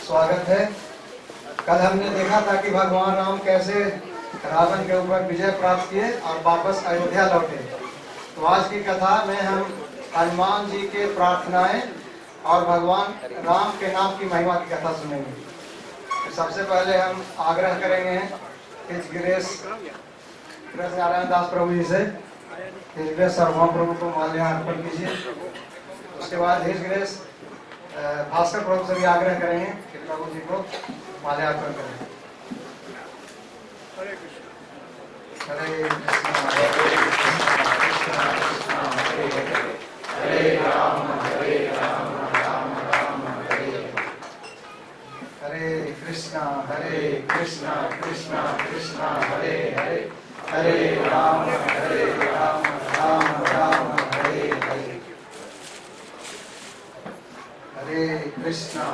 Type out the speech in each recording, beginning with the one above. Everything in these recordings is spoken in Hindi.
स्वागत है। कल हमने देखा था कि भगवान राम कैसे रावण के ऊपर विजय प्राप्त किए और वापस अयोध्या लौटे। तो आज की कथा में हम हनुमान जी के प्रार्थनाएं और भगवान राम के नाम की महिमा की कथा सुनेंगे। तो सबसे पहले हम आग्रह करेंगे हिज ग्रेस नारायण दास प्रभु जी से, हिज ग्रेस सर्वभौम प्रभु को माल्यार्पण कीजिए। उसके बाद हिज ग्रेस भास्कर प्रभु से भी आग्रह करेंगे कि प्रभु जी को माल्यार्पण करें। हरे कृष्ण हरे राम राम राम हरे हरे कृष्णा कृष्णा कृष्णा हरे हरे हरे राम राम राम हरे हरे हरे कृष्णा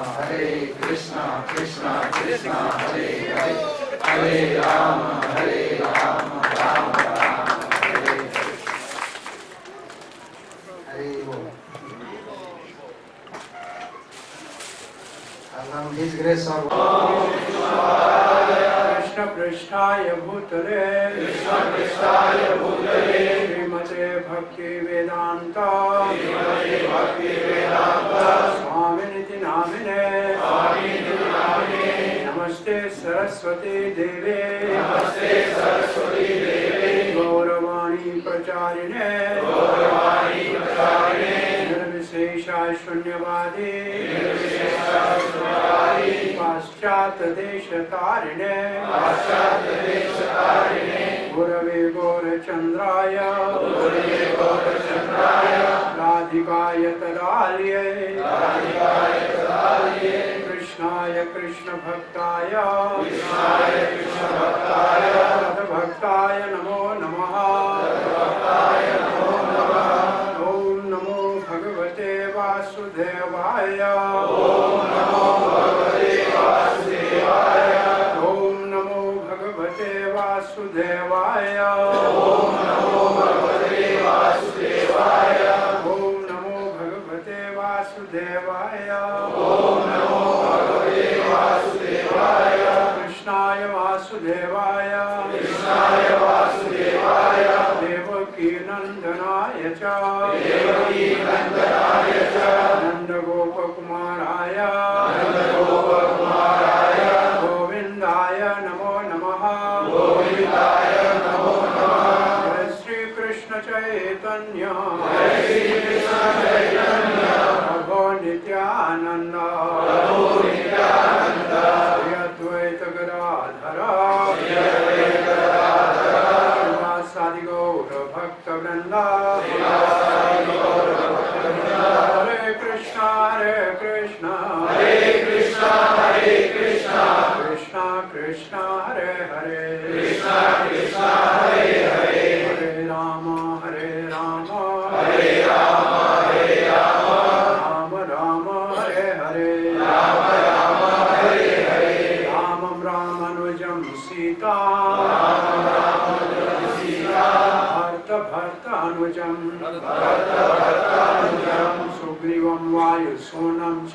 कृष्णा कृष्णा हरे हरे हरे राम राम हरे हरे बोल। हम हिज ग्रेस और कृष्ण पृष्ठाय भूतले श्रीमते भक्ति वेदांता स्वामिनिति नामिने नमस्ते सरस्वती देवे गौरवाणी प्रचारिणे निर्विशेषा शून्यवादी पाश्चात्य देश तारिणे गुरवे गौरचंद्राय राधिकाय तदालये कृष्णाय कृष्ण भक्ताय तद्भक्ताय नमो नमः। ओम नमो भगवते वासुदेवाय। ओम नमो भगवते वासुदेवाय। ओम नमो भगवते वासुदेवाय। ओम नमो भगवते वासुदेवाय। ओम नमो भगवते वासुदेवाय। ओम नमो भगवते वासुदेवाय। कृष्णाय वासुदेवाय देवकी नंदनाय च नंद गोप कुमाराय गोविंदाय नमो नमः। जय श्री कृष्ण चैतन्य प्रभो नित्यानंद श्री अद्वैत गदाधर श्रीवासादि गौर भक्त वृंदा। हरे कृष्णा कृष्णा कृष्णा हरे हरे भक्तानुजं सुग्रीवं वायुसूनं च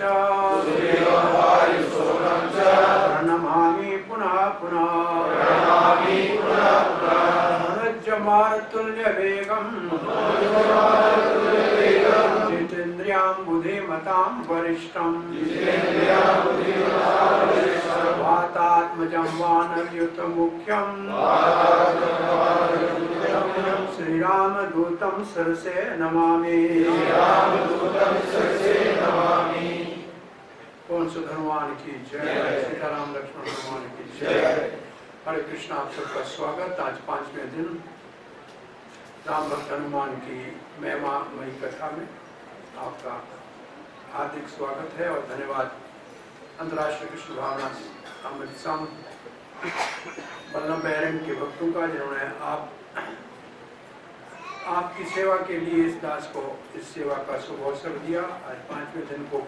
प्रणमामि पुनः पुनः अनुजमारुतुल्यवेगं जितेन्द्रियां बुद्धिमतां वरिष्ठं वातात्मजं वानरयुतमुख्यं श्रीरामदूतं शिरसे नमामि। कौन से हनुमान की जय, सीताराम लक्ष्मण हनुमान की जय। हरे कृष्ण, आप सबका स्वागत। आज 5वें दिन राम भक्त हनुमान की महिमामयी कथा में आपका हार्दिक स्वागत है और धन्यवाद अंतर्राष्ट्रीय कृष्ण भावना अमृत संघ बल्लभ बैरंग के भक्तों का, जिन्होंने आपकी सेवा के लिए इस दास को इस सेवा का शुभ अवसर दिया। आज 5वें दिन को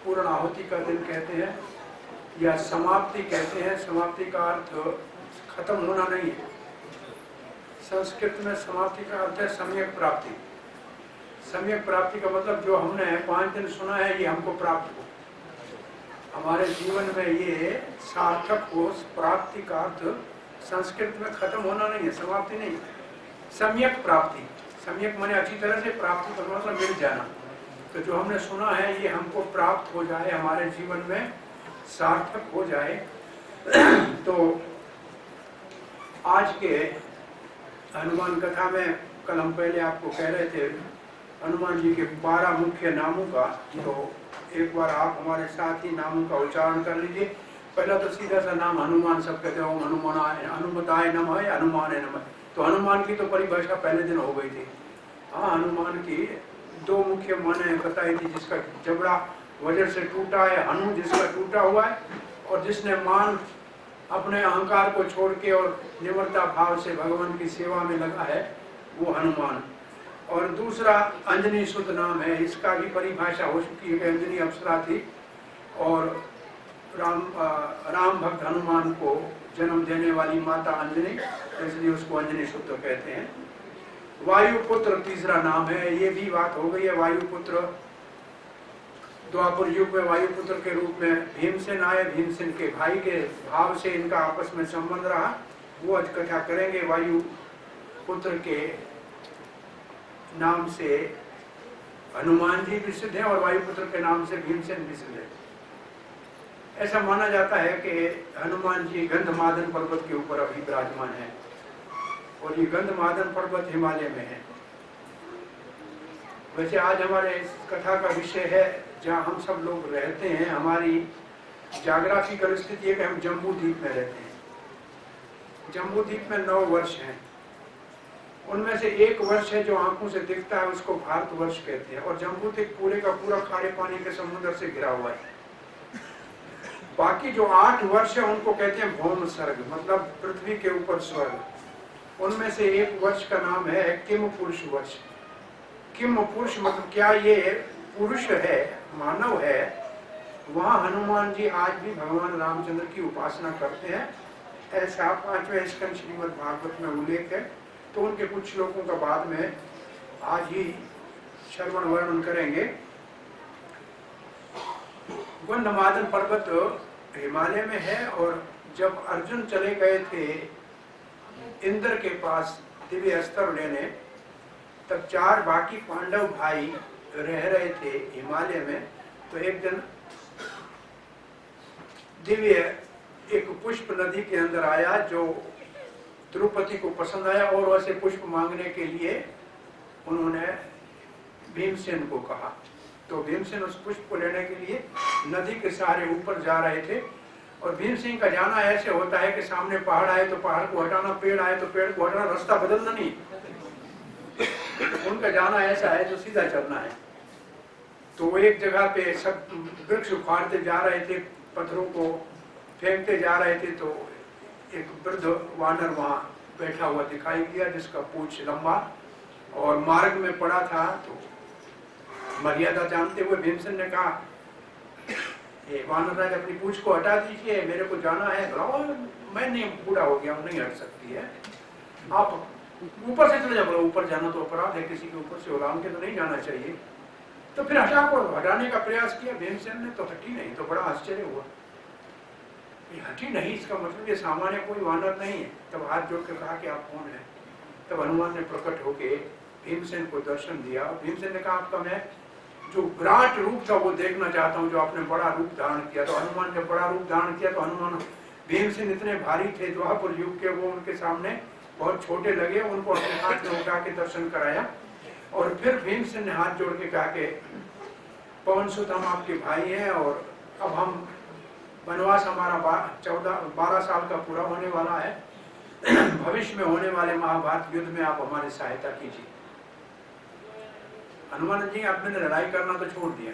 पूर्ण आहुति का दिन कहते हैं या समाप्ति कहते हैं। समाप्ति का अर्थ खत्म होना नहीं है। संस्कृत में समाप्ति का अर्थ है सम्यक प्राप्ति। सम्यक प्राप्ति का मतलब जो हमने 5 दिन सुना है ये हमको प्राप्त हो, हमारे जीवन में ये सार्थक हो। प्राप्ति का अर्थ संस्कृत में खत्म होना नहीं है, समाप्ति नहीं, सम्यक प्राप्ति। सम्यक माने अच्छी तरह से, प्राप्ति का मतलब मिल जाना। तो जो हमने सुना है ये हमको प्राप्त हो जाए, हमारे जीवन में सार्थक हो जाए। तो आज के हनुमान कथा में कल हम पहले आपको कह रहे थे हनुमान जी के 12 मुख्य नामों का। तो एक बार आप हमारे साथ ही नामों का उच्चारण कर लीजिए। पहला तो सीधा सा नाम हनुमान, सब कहते हो हनुमताय नमः, हनुमान नमः। तो हनुमान की तो परिभाषा पहले दिन हो गई थी। हाँ, हनुमान की 2 मुख्य माने बताई थी, जिसका जबड़ा वज्र से टूटा है, हनु जिसका टूटा हुआ है, और जिसने मान अपने अहंकार को छोड़ के और निम्रता भाव से भगवान की सेवा में लगा है, वो हनुमान। और दूसरा अंजनी सुत नाम है, इसका भी परिभाषा हो चुकी है। अंजनी अप्सरा थी और राम भक्त हनुमान को जन्म देने वाली माता अंजनी, इसलिए उसको अंजनी सुत कहते हैं। वायुपुत्र तीसरा नाम है, ये भी बात हो गई है। वायुपुत्र द्वापर युग में वायुपुत्र के रूप में भीमसेन आए। भीमसेन के भाई के भाव से इनका आपस में संबंध रहा, वो आज कथा करेंगे। वायुपुत्र के नाम से हनुमान जी भी सिद्ध है और वायुपुत्र के नाम से भीमसेन भी सिद्ध है। ऐसा माना जाता है कि हनुमान जी गंधमादन पर्वत के ऊपर अभी विराजमान है, और ये गंधमादन पर्वत हिमालय में है। वैसे आज हमारे इस कथा का विषय है जहाँ हम सब लोग रहते हैं। हमारी ज्योग्राफिकल स्थिति है कि हम जम्बू द्वीप में रहते हैं। जम्बू द्वीप में 9 वर्ष हैं। उनमें से 1 वर्ष है जो आंखों से दिखता है, उसको भारतवर्ष कहते हैं। और जम्बू द्वीप पूरे का पूरा खारे पानी के समुद्र से घिरा हुआ है। बाकी जो 8 वर्ष है उनको कहते हैं भौम स्वर्ग, मतलब पृथ्वी के ऊपर स्वर्ग। उनमें से 1 वर्ष का नाम है किम पुरुष वर्ष। किम पुरुष मतलब क्या ये पुरुष है, मानव है। वहाँ हनुमान जी आज भी भगवान रामचंद्र की उपासना करते हैं, ऐसा 5वें स्कंद श्रीमद् भागवत में उल्लेख है। तो उनके कुछ श्लोकों का बाद में आज ही श्रवण वर्णन करेंगे। गंधमादन पर्वत हिमालय में है, और जब अर्जुन चले गए थे इंद्र के पास दिव्य अस्त्र लेने, तब 4 बाकी पांडव भाई रह रहे थे हिमालय में। तो एक दिन दिव्य एक पुष्प नदी के अंदर आया जो द्रौपदी को पसंद आया, और वैसे पुष्प मांगने के लिए उन्होंने भीमसेन को कहा। तो भीमसेन उस पुष्प को लेने के लिए नदी के सहारे ऊपर जा रहे थे। और भीमसेन का जाना ऐसे होता है कि सामने पहाड़ आए तो पहाड़ को हटाना, पेड़ आए तो पेड़ को हटाना, रास्ता बदलना नहीं। उनका जाना ऐसा है जो सीधा चलना है। तो वो एक जगह पे सब वृक्ष उखाड़ते जा रहे थे, पत्थरों को फेंकते जा रहे थे। तो एक वृद्ध वानर वहाँ बैठा हुआ दिखाई दिया, जिसका पूंछ लंबा और मार्ग में पड़ा था। तो मर्यादा जानते हुए भीमसेन ने कहा, ये वानर राज अपनी पूंछ को हटा दीजिए, मेरे को जाना है। मैं नहीं, बूढ़ा हो गया हूँ, नहीं हट सकती है, आप ऊपर से चले जाओ, ऊपर जाना तो अपराध है, किसी के ऊपर से उलाम के तो नहीं जाना चाहिए। तो फिर हटाने का प्रयास किया भीमसेन ने, तो हटी नहीं। तो बड़ा आश्चर्य हुआ, ये हटी नहीं, इसका मतलब ये सामान्य कोई वानर नहीं है। तब हाथ जोड़ के कहा कि आप कौन है? तब हनुमान ने प्रकट होके भीमसेन को दर्शन दिया। भीमसेन ने कहा आपका मैं जो विराट रूप था वो देखना चाहता हूँ, जो आपने बड़ा रूप धारण किया। तो हनुमान ने बड़ा रूप धारण किया, तो हनुमान भीमसेन इतने भारी थे द्वापर युग के, वो उनके सामने बहुत छोटे लगे। उनको अपने हाथ में उठा के दर्शन कराया और फिर भीमसेन ने हाथ जोड़ के कहा कि पवन सुत हम आपके भाई हैं और अब हम वनवास हमारा 12 साल का पूरा होने वाला है, भविष्य में होने वाले महाभारत युद्ध में आप हमारी सहायता कीजिए। हनुमान जी आपने लड़ाई करना तो छोड़ दिया,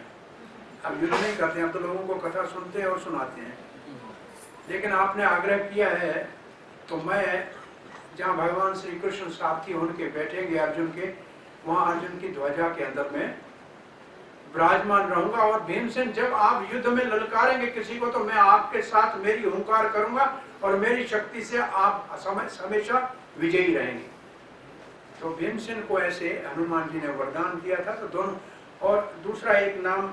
अब युद्ध नहीं करते हैं, अब तो लोगों को कथा सुनते हैं और सुनाते हैं। लेकिन आपने आग्रह किया है तो मैं जहाँ भगवान श्री कृष्ण साथी उनके बैठेंगे अर्जुन के, वहां अर्जुन की ध्वजा के अंदर में विराजमान रहूंगा। और भीमसेन जब आप युद्ध में ललकारेंगे किसी को, तो मैं आपके साथ मेरी हुंकार करूंगा और मेरी शक्ति से आप हमेशा विजयी रहेंगे। तो भीमसेन को ऐसे हनुमान जी ने वरदान दिया था। तो दोनों, और दूसरा एक नाम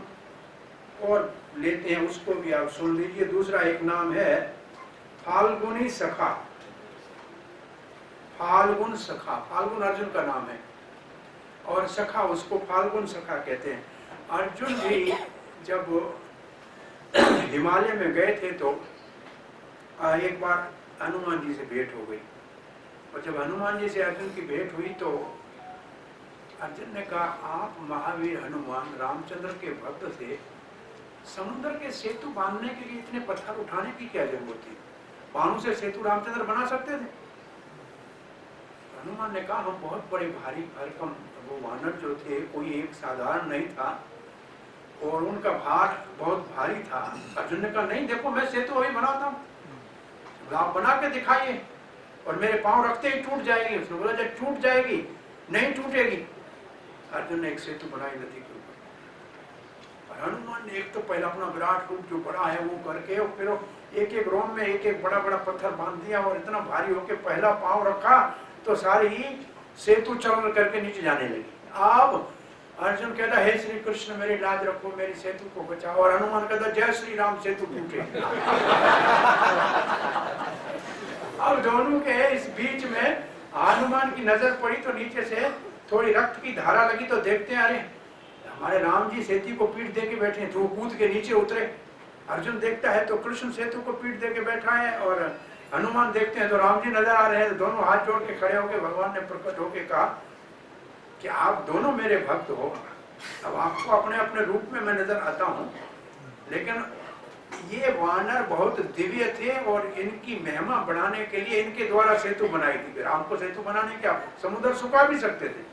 और लेते हैं, उसको भी आप सुन लीजिए। दूसरा एक नाम है फाल्गुनी सखा। फाल्गुन सखा, फाल्गुन अर्जुन का नाम है और सखा उसको फाल्गुन सखा कहते हैं। अर्जुन भी जब हिमालय में गए थे तो एक बार हनुमान जी से भेंट हो गई, और जब हनुमान जी से अर्जुन की भेंट हुई तो अर्जुन ने कहा आप महावीर हनुमान रामचंद्र के भक्त थे, समुद्र के सेतु बांधने के लिए इतने पत्थर उठाने की क्या जरूरत थी? बाणों से सेतु रामचंद्र बना सकते थे। हनुमान ने कहा हम बहुत बड़े भारी भरकम, वो वानर जो थे कोई एक साधारण नहीं था और उनका भार बहुत भारी था। अर्जुन ने कहा नहीं देखो मैं सेतु वही बनाता हूँ, आप बना के दिखाइए और मेरे पांव रखते ही टूट जाएगी। उसने बोला जब टूट जाएगी, नहीं टूटेगी। अर्जुन ने एक सेतु बनाई नदी के ऊपर, और हनुमान ने एक तो पहला अपना विराट रूप जो बड़ा है वो करके और फिर एक एक रोम में एक एक बड़ा बड़ा पत्थर बांध दिया और इतना भारी होके पहला पांव रखा तो सारी ही सेतु चल करके नीचे जाने लगी। अब अर्जुन कहता हे श्री कृष्ण मेरी लाज रखो, मेरी सेतु को बचाओ, और हनुमान कहता जय श्री राम सेतु टूटे। अब दोनों के इस बीच में हनुमान की नजर पड़ी तो नीचे से थोड़ी रक्त की धारा लगी, तो देखते हैं अरे हमारे राम जी सेतु को पीठ दे के बैठे हैं, तो वो कूद के नीचे उतरे। अर्जुन देखता है तो कृष्ण सेतु को पीठ दे के बैठा है, और हनुमान देखते हैं तो राम जी नजर आ रहे हैं। तो दोनों हाथ जोड़ के खड़े होके भगवान ने प्रकट होके कहा कि आप दोनों मेरे भक्त हो, अब आपको अपने अपने रूप में मैं नजर आता हूँ, लेकिन ये वानर बहुत दिव्य थे और इनकी महिमा बढ़ाने के लिए इनके द्वारा सेतु बनाई थी। राम को सेतु बनाने क्या समुद्र सुखा भी सकते थे।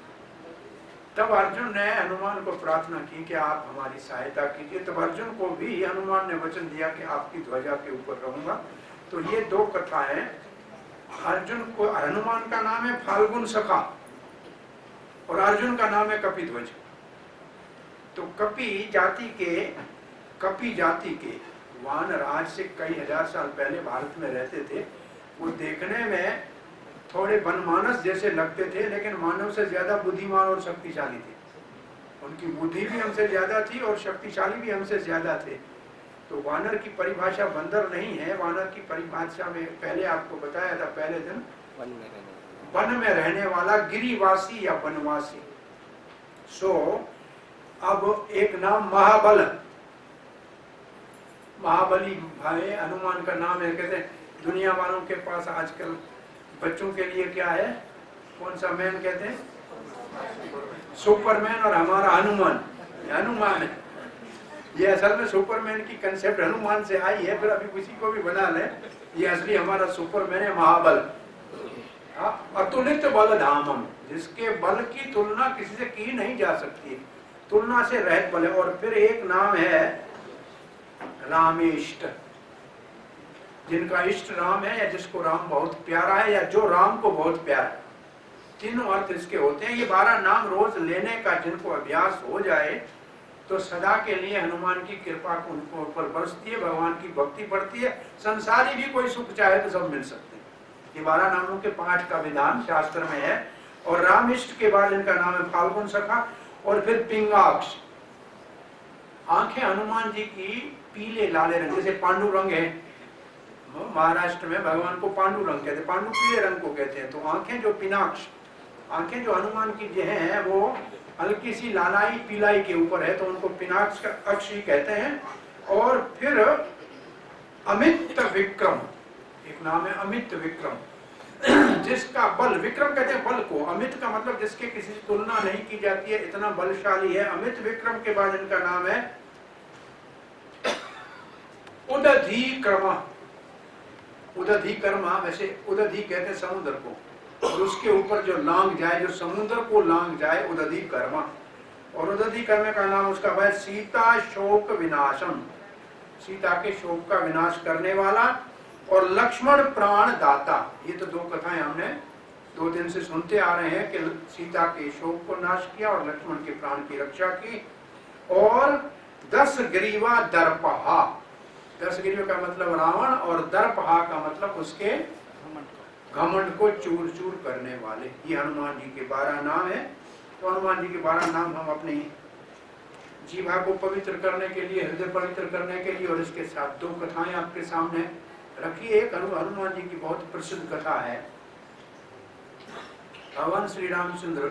तब अर्जुन ने हनुमान को प्रार्थना की कि आप हमारी सहायता कीजिए। तब अर्जुन को भी हनुमान ने वचन दिया कि आपकी ध्वजा के ऊपर रहूंगा। तो ये दो कथाएं, अर्जुन को हनुमान का नाम है फाल्गुन सखा और अर्जुन का नाम है कपिध्वज। तो कपि जाति के वानर आज से कई हजार साल पहले भारत में रहते थे। वो देखने में थोड़े वनमानस जैसे लगते थे, लेकिन मानव से ज्यादा बुद्धिमान और शक्तिशाली थे। उनकी बुद्धि भी हमसे ज्यादा थी और शक्तिशाली भी हमसे ज्यादा थे। तो वानर की परिभाषा बंदर नहीं है, वानर की परिभाषा में पहले आपको बताया था पहले दिन वन में रहने वाला गिरिवासी या वनवासी। सो अब एक नाम महाबली भाई हनुमान का नाम है। कहते हैं दुनिया वालों के पास आजकल बच्चों के लिए क्या है, कौन सा मैन कहते हैं, सुपरमैन, और हमारा हनुमान है। ये असल में सुपरमैन की कंसेप्ट हनुमान से आई है, फिर अभी किसी को भी बना ले, ये असली हमारा सुपरमैन है महाबल। अतुलित बल धामम, जिसके बल की तुलना किसी से की नहीं जा सकती, तुलना से रहित बल है। और फिर एक नाम है रामेष्ट, जिनका इष्ट राम है या जिसको राम बहुत प्यारा है या जो राम को बहुत प्यारा है, तीनों अर्थ इसके होते हैं। ये 12 नाम रोज लेने का जिनको अभ्यास हो जाए तो सदा के लिए हनुमान की कृपा उनको ऊपर बरसती है, भगवान की भक्ति बढ़ती है, संसारी भी कोई सुख चाहे तो सब मिल सकते हैं। ये 12 नामों के पाठ का विधान शास्त्र में है। और रामिष्ट के बाद इनका नाम है फाल्गुन सखा और फिर पिंगाक्ष। आंखें हनुमान जी की पीले लाले रंग, जैसे पांडु रंग है, महाराष्ट्र में भगवान को पांडु रंग कहते हैं, पांडु पीले रंग को कहते हैं। तो आंखें जो पिनाक्ष, आंखें जो हनुमान की जो हैं वो हल्की सी लालाई पीलाई के ऊपर है, तो उनको पिनाक्ष का अक्ष ही कहते हैं। और फिर अमित विक्रम, एक नाम है अमित विक्रम, जिसका बल, विक्रम कहते हैं बल को, अमित का मतलब जिसके किसी से तुलना नहीं की जाती है, इतना बलशाली है। अमित विक्रम के बाद इनका नाम है उदधीकर्मा। उदधीकर्मा, वैसे उदधी कहते हैं समुद्र को, और उसके ऊपर जो लांग जाए, जो समुद्र को लांग जाए, उदधीकर्मा। और उदधीकर्मा का नाम उसका है सीता शोक विनाशम, सीता के शोक का विनाश करने वाला। और लक्ष्मण प्राण दाता, ये तो 2 कथाएं हमने 2 दिन से सुनते आ रहे हैं कि सीता के शोक को नाश किया और लक्ष्मण के प्राण की रक्षा की। और 10 ग्रीवा दर्पहा, 10 ग्रीवा का मतलब रावण, और दर्पहा का मतलब उसके घमंड को चूर चूर करने वाले। ये हनुमान जी के 12 नाम है। तो हनुमान जी के 12 नाम हम अपनी जीवा को पवित्र करने के लिए, हृदय पवित्र करने के लिए, और इसके साथ 2 कथाएं आपके सामने रखी। एक हनुमान जी की बहुत प्रसिद्ध कथा है। भगवान श्री रामचंद्र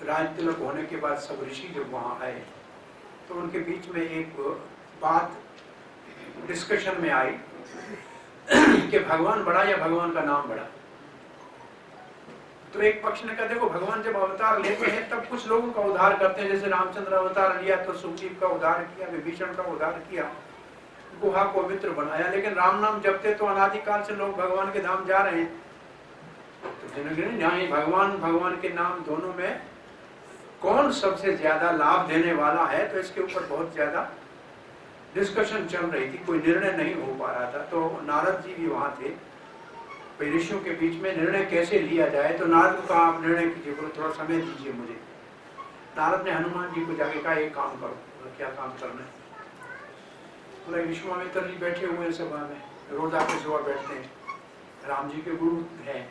राज तिलक होने के बाद सब ऋषि जब वहां आए तो उनके बीच में एक बात डिस्कशन में आई कि भगवान बड़ा या भगवान का नाम बड़ा। तो एक पक्ष ने कहा देखो, भगवान जब अवतार लेते हैं तब कुछ लोगों का उद्धार करते हैं, जैसे रामचंद्र अवतार लिया तो सुग्रीव का उद्धार किया, विभीषण का उद्धार किया, गुहा को पवित्र बनाया। लेकिन राम नाम जपते तो अनादिकाल से लोग भगवान के धाम जा रहे हैं। तो जहाँ भगवान के नाम दोनों में कौन सबसे ज्यादा लाभ देने वाला है, तो इसके ऊपर बहुत ज्यादा डिस्कशन चल रही थी, कोई निर्णय नहीं हो पा रहा था। तो नारद जी भी वहां थे, ऋषियों के बीच में निर्णय कैसे लिया जाए। तो नारद को कहा आप निर्णय कीजिए, बोलो थोड़ा समय दीजिए मुझे। नारद ने हनुमान जी को जाके कहा एक काम करो। क्या काम करना है? बोले विश्वामित्र जी बैठे हुए हैं सभा में, रोज आके सुबह बैठते हैं, राम जी के गुरु हैं,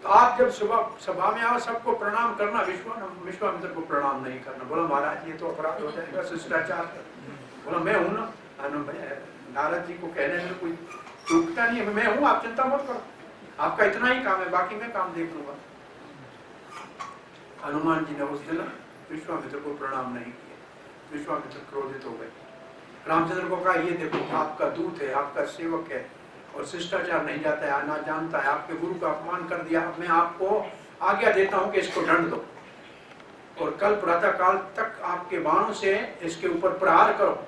तो आप जब सुबह सभा में आओ सबको प्रणाम करना, विश्वामित्र को प्रणाम नहीं करना। बोला महाराज ये तो अपराध हो जाएगा, शिष्टाचार। बोला मैं हूं ना, नारद जी को कहने में कोई चूकता नहीं है, मैं हूं, आप चिंता मत करो, आपका इतना ही काम है, बाकी मैं काम देख लूंगा। हनुमान जी ने उस दिन विश्वामित्र को प्रणाम नहीं किया। विश्वामित्र क्रोधित हो गए। रामचंद्र को कहा ये देखो आपका दूत है, आपका सेवक है, और शिष्टाचार नहीं जाता है, ना जानता है, आपके गुरु का अपमान कर दिया। अब मैं आपको आज्ञा देता हूं कि इसको दंड दो, और कल प्रातः काल तक आपके बाणों से इसके ऊपर प्रहार करो।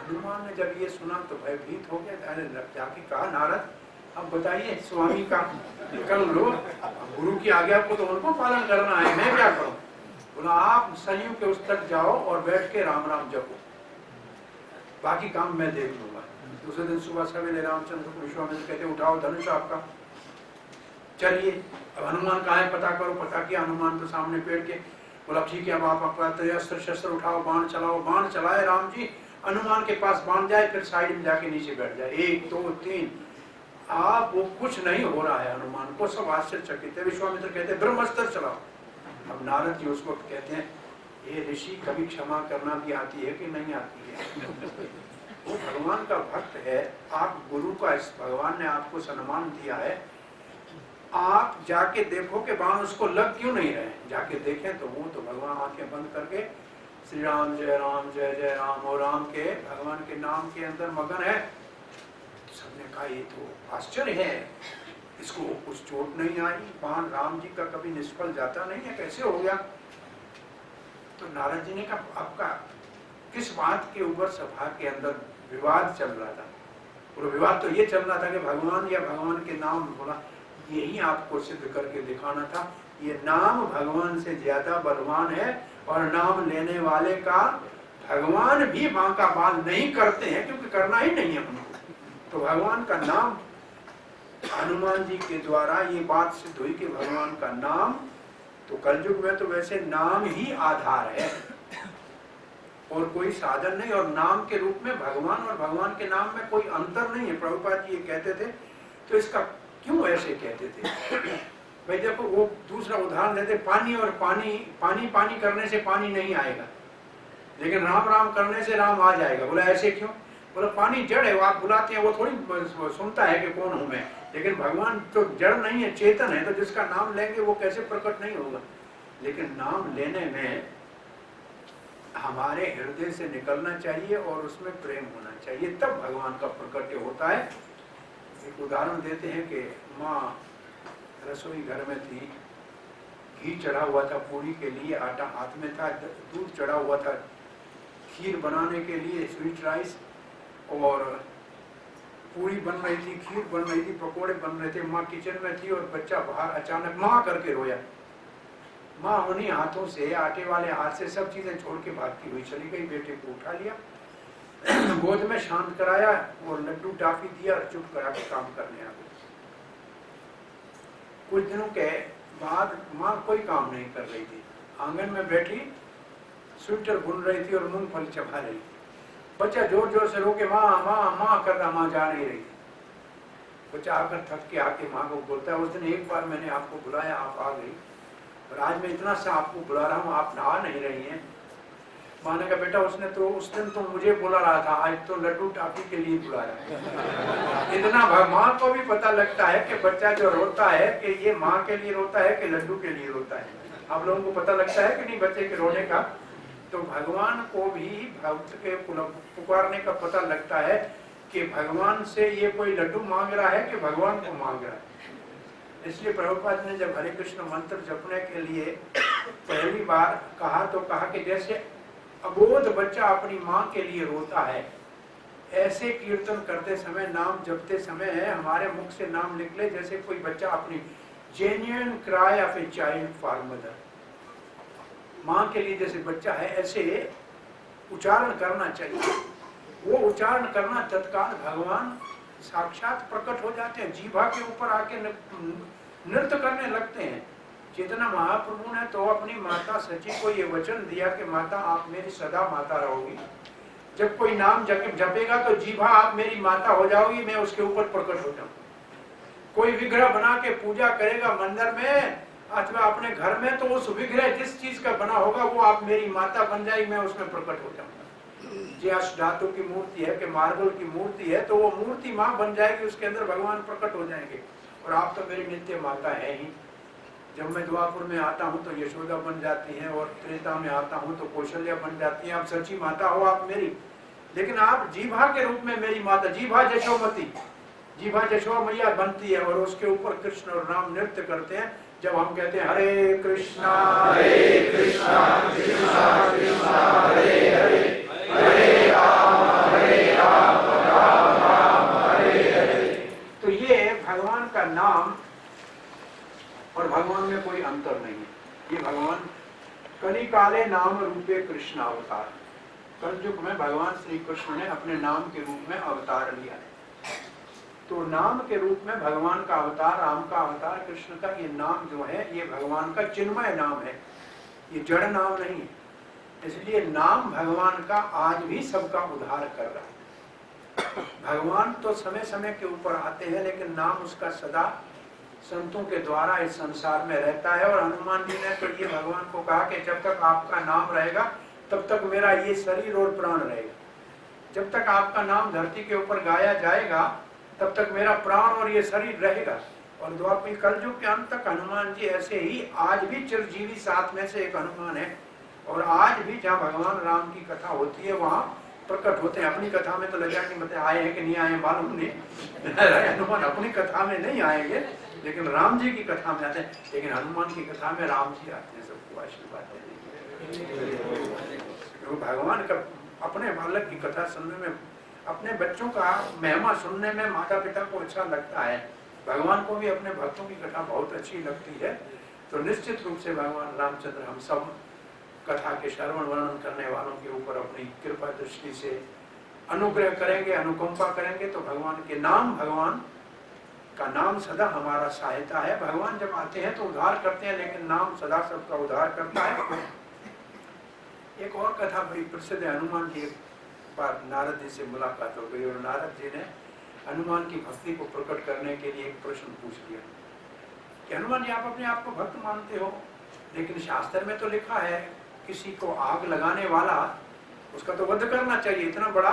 हनुमान ने जब ये सुना तो भयभीत हो गया। जाके कहा नारद अब बताइए स्वामी का कल लो, गुरु की आज्ञा को तो उनको पालन करना है, मैं क्या करूं? बोला आप सरयू के उस तक जाओ और बैठ के राम राम जपो, बाकी काम मैं देख लूंगा। दूसरे दिन सुबह सवेरे रामचंद्र को विश्वामित्र कहते उठाओ धनुष आपका, चलिए। अब हनुमान कहाँ है पता करो। पता किया, हनुमान तो सामने पेड़ के। बोला ठीक है अब आप अपना अस्त्र शस्त्र उठाओ, बाण चलाओ। बाण चलाए राम जी, हनुमान के पास बाण जाए, फिर साइड में जाके नीचे बैठ जाए। 1 2 3 आप वो कुछ नहीं हो रहा है। हनुमान को सब आश्चर्यचकित है। विश्वामित्र कहते हैं ब्रह्मास्त्र चलाओ। अब नारद जी उस वक्त कहते हैं ये ऋषि कभी क्षमा करना भी आती है कि नहीं आती है? वो भगवान का भक्त है, आप गुरु का, इस भगवान ने आपको सम्मान दिया है, आप जाके देखो कि बाण उसको लग क्यों नहीं रहे। जाके देखें तो वो तो भगवान आंखें बंद करके श्री राम जय जय राम, और राम के भगवान के नाम के अंदर मगन है। सबने कहा ये तो आश्चर्य है, इसको कुछ चोट नहीं आई, बाण राम जी का कभी निष्फल जाता नहीं है, कैसे हो गया? तो नारद जी ने कहा आपका किस बात के ऊपर सभा के अंदर विवाद चल रहा था? और विवाद तो ये चल रहा था कि भगवान या भगवान के नाम। बोला यही आपको सिद्ध करके दिखाना था, ये नाम भगवान से ज्यादा बलवान है, और नाम लेने वाले का भगवान भी बांका बाल नहीं करते हैं, क्योंकि करना ही नहीं है उनको। तो भगवान का नाम, हनुमान जी के द्वारा ये बात सिद्ध हुई कि भगवान का नाम, तो कलयुग में तो वैसे नाम ही आधार है और कोई साधन नहीं, और नाम के रूप में भगवान और भगवान के नाम में कोई अंतर नहीं है। प्रभुपाद जी ये कहते थे। तो इसका क्यों ऐसे कहते थे? भाई देखो, वो दूसरा उदाहरण देते, पानी और पानी करने से पानी नहीं आएगा, लेकिन राम राम करने से राम आ जाएगा। बोला ऐसे क्यों? बोला पानी जड़ है, वो आप बुलाते हैं वो थोड़ी सुनता है कि कौन हूं मैं, लेकिन भगवान तो जड़ नहीं है, चेतन है, तो जिसका नाम लेंगे वो कैसे प्रकट नहीं होगा? लेकिन नाम लेने में हमारे हृदय से निकलना चाहिए और उसमें प्रेम होना चाहिए, तब भगवान का प्रकट होता है। एक उदाहरण देते हैं कि माँ रसोई घर में थी, घी चढ़ा हुआ था पूरी के लिए, आटा हाथ में था, दूध चढ़ा हुआ था खीर बनाने के लिए, स्वीट राइस, और पूरी बन रही थी, खीर बन रही थी, पकोड़े बन रहे थे। माँ किचन में थी और बच्चा बाहर अचानक माँ करके रोया। माँ उन्हीं हाथों से, आटे वाले हाथ से सब चीजें छोड़ के भागती हुई चली गई, बेटे को उठा लिया, गोद में शांत कराया और लड्डू टाफी दिया और चुप करा के काम करने आ गई। कुछ दिनों के बाद माँ कोई काम नहीं कर रही थी, आंगन में बैठी स्वेटर बुन रही थी और मूंगफली चबा रही थी। बच्चा जोर जोर से रो के माँ माँ माँ कर रहा, माँ जा नहीं रही थी। बच्चा आकर थक के आके माँ को बोलता है, उस दिन एक बार मैंने आपको बुलाया, आप आ गई, और आज मैं इतना सा आपको बुला रहा हूँ, आप नहा नहीं रही हैं। माँ ने कहा बेटा उसने तो उस दिन तो मुझे बुला रहा था, आज तो लड्डू टाफी के लिए बुलाया। इतना माँ को भी पता लगता है कि बच्चा जो रोता है कि ये माँ के लिए रोता है कि लड्डू के लिए रोता है। आप लोगों को पता लगता है कि नहीं बच्चे के रोने का? तो भगवान को भी भक्त के पुकारने का पता लगता है कि भगवान से ये कोई लड्डू मांग रहा है कि भगवान को मांग रहा है। इसलिए प्रभुपाद ने जब हरे कृष्ण मंत्र जपने के लिए पहली बार कहा तो कहा कि जैसे अबोध बच्चा अपनी माँ के लिए रोता है, ऐसे कीर्तन करते समय, नाम जपते समय हमारे मुख से नाम निकले जैसे कोई बच्चा अपनी genuine cry of a child for mother, माँ के लिए जैसे बच्चा है, ऐसे उच्चारण करना चाहिए। वो उच्चारण करना तत्काल भगवान साक्षात प्रकट हो जाते हैं, जीभा के ऊपर आके नृत्य करने लगते हैं। चेतना महाप्रभु ने तो अपनी माता सची को ये वचन दिया कि माता आप मेरी सदा माता रहोगी। जब कोई नाम जपेगा तो जीभा आप मेरी माता हो जाओगी, मैं उसके ऊपर प्रकट हो जाऊंगा। कोई विग्रह बना के पूजा करेगा मंदिर में अथवा अपने घर में, तो उस विग्रह जिस चीज का बना होगा वो आप मेरी माता बन जाएगी, मैं उसमें प्रकट हो जाऊंगा। जैसे धातु की मूर्ति है कि मार्बल की मूर्ति है, तो वो मूर्ति माँ बन जाएगी, उसके अंदर भगवान प्रकट हो जाएंगे। और आप तो मेरी नित्य माता है ही। जब मैं द्वापुर में आता हूँ तो यशोदा बन जाती है, और त्रेता में आता हूँ तो कौशल्या बन जाती है। आप सच्ची माता हो आप मेरी, लेकिन आप जीभा के रूप में मेरी माता, जीभा जशोमती, जीभा जशोदा मैया बनती है, और उसके ऊपर कृष्ण और राम नृत्य करते हैं। जब हम कहते हैं हरे कृष्णा कृष्णा कृष्णा हरे हरे, हरे राम राम राम हरे हरे। तो ये भगवान का नाम और भगवान में कोई अंतर नहीं है। ये भगवान कली काले नाम रूपे कृष्ण अवतार, कलयुग में भगवान श्री कृष्ण ने अपने नाम के रूप में अवतार लिया है। तो नाम के रूप में भगवान का अवतार, राम का अवतार, कृष्ण का ये नाम जो है ये भगवान का चिन्मय नाम है, ये जड़ नाम नहीं है। इसलिए नाम भगवान का आज भी सबका उद्धार कर रहा है। भगवान तो समय समय के ऊपर आते हैं, लेकिन नाम उसका सदा संतों के द्वारा इस संसार में रहता है। और हनुमान जी ने तो ये भगवान को कहा कि जब तक आपका नाम रहेगा तब तक मेरा ये शरीर और प्राण रहेगा। जब तक आपका नाम धरती के ऊपर गाया जाएगा तब तक मेरा प्राण और ये शरीर रहेगा। और द्वापर कलयुग के अंत तक हनुमान जी ऐसे ही आज भी चिरजीवी सात में से एक हनुमान है। और आज भी जहाँ भगवान राम की कथा होती है वहाँ प्रकट होते हैं। अपनी कथा में तो लगा कि मतलब आए हैं कि नहीं आए मालूम नहीं, हनुमान अपनी कथा में नहीं आएंगे, लेकिन राम जी की कथा में आते हैं। लेकिन हनुमान की कथा में राम जी आते हैं, सबको आशीर्वाद देते हैं। भगवान का अपने बालक की कथा सुनने में, अपने बच्चों का महिमा सुनने में माता पिता को अच्छा लगता है। भगवान को भी अपने भक्तों की कथा बहुत अच्छी लगती है। तो निश्चित रूप से भगवान रामचंद्र हम सब कथा के श्रवण वर्णन करने वालों के ऊपर अपनी कृपा दृष्टि से अनुग्रह करेंगे, अनुकंपा करेंगे। तो भगवान के नाम, भगवान का नाम सदा हमारा सहायता है। भगवान जब आते हैं तो उद्धार करते हैं, लेकिन नाम सदा सबका उद्धार करता है। एक और कथा बड़ी प्रसिद्ध है। हनुमान जी पर नारद जी से मुलाकात हो गई और नारद जी ने हनुमान की भक्ति को प्रकट करने के लिए एक प्रश्न पूछ लिया कि हनुमान जी, आप अपने आप को भक्त मानते हो, लेकिन शास्त्र में तो लिखा है किसी को आग लगाने वाला उसका तो वध करना चाहिए। इतना बड़ा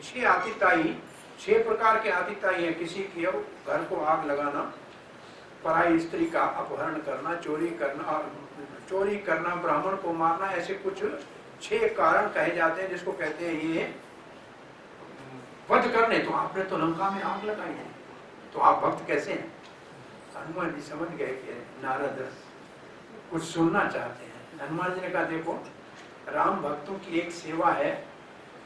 6 आतिताई, 6 प्रकार के आतिताई है, किसी की घर को आग लगाना, पराई स्त्री का अपहरण करना, चोरी करना, ब्राह्मण को मारना, ऐसे कुछ 6 कारण कहे जाते हैं जिसको कहते हैं ये वध करने। तो आपने तो लंका में आग लगाई है, तो आप भक्त कैसे हैं? हनुमान जी समझ गए कि नारद कुछ सुनना चाहते हैं। हनुमान जी ने कहा, देखो राम भक्तों की एक सेवा है,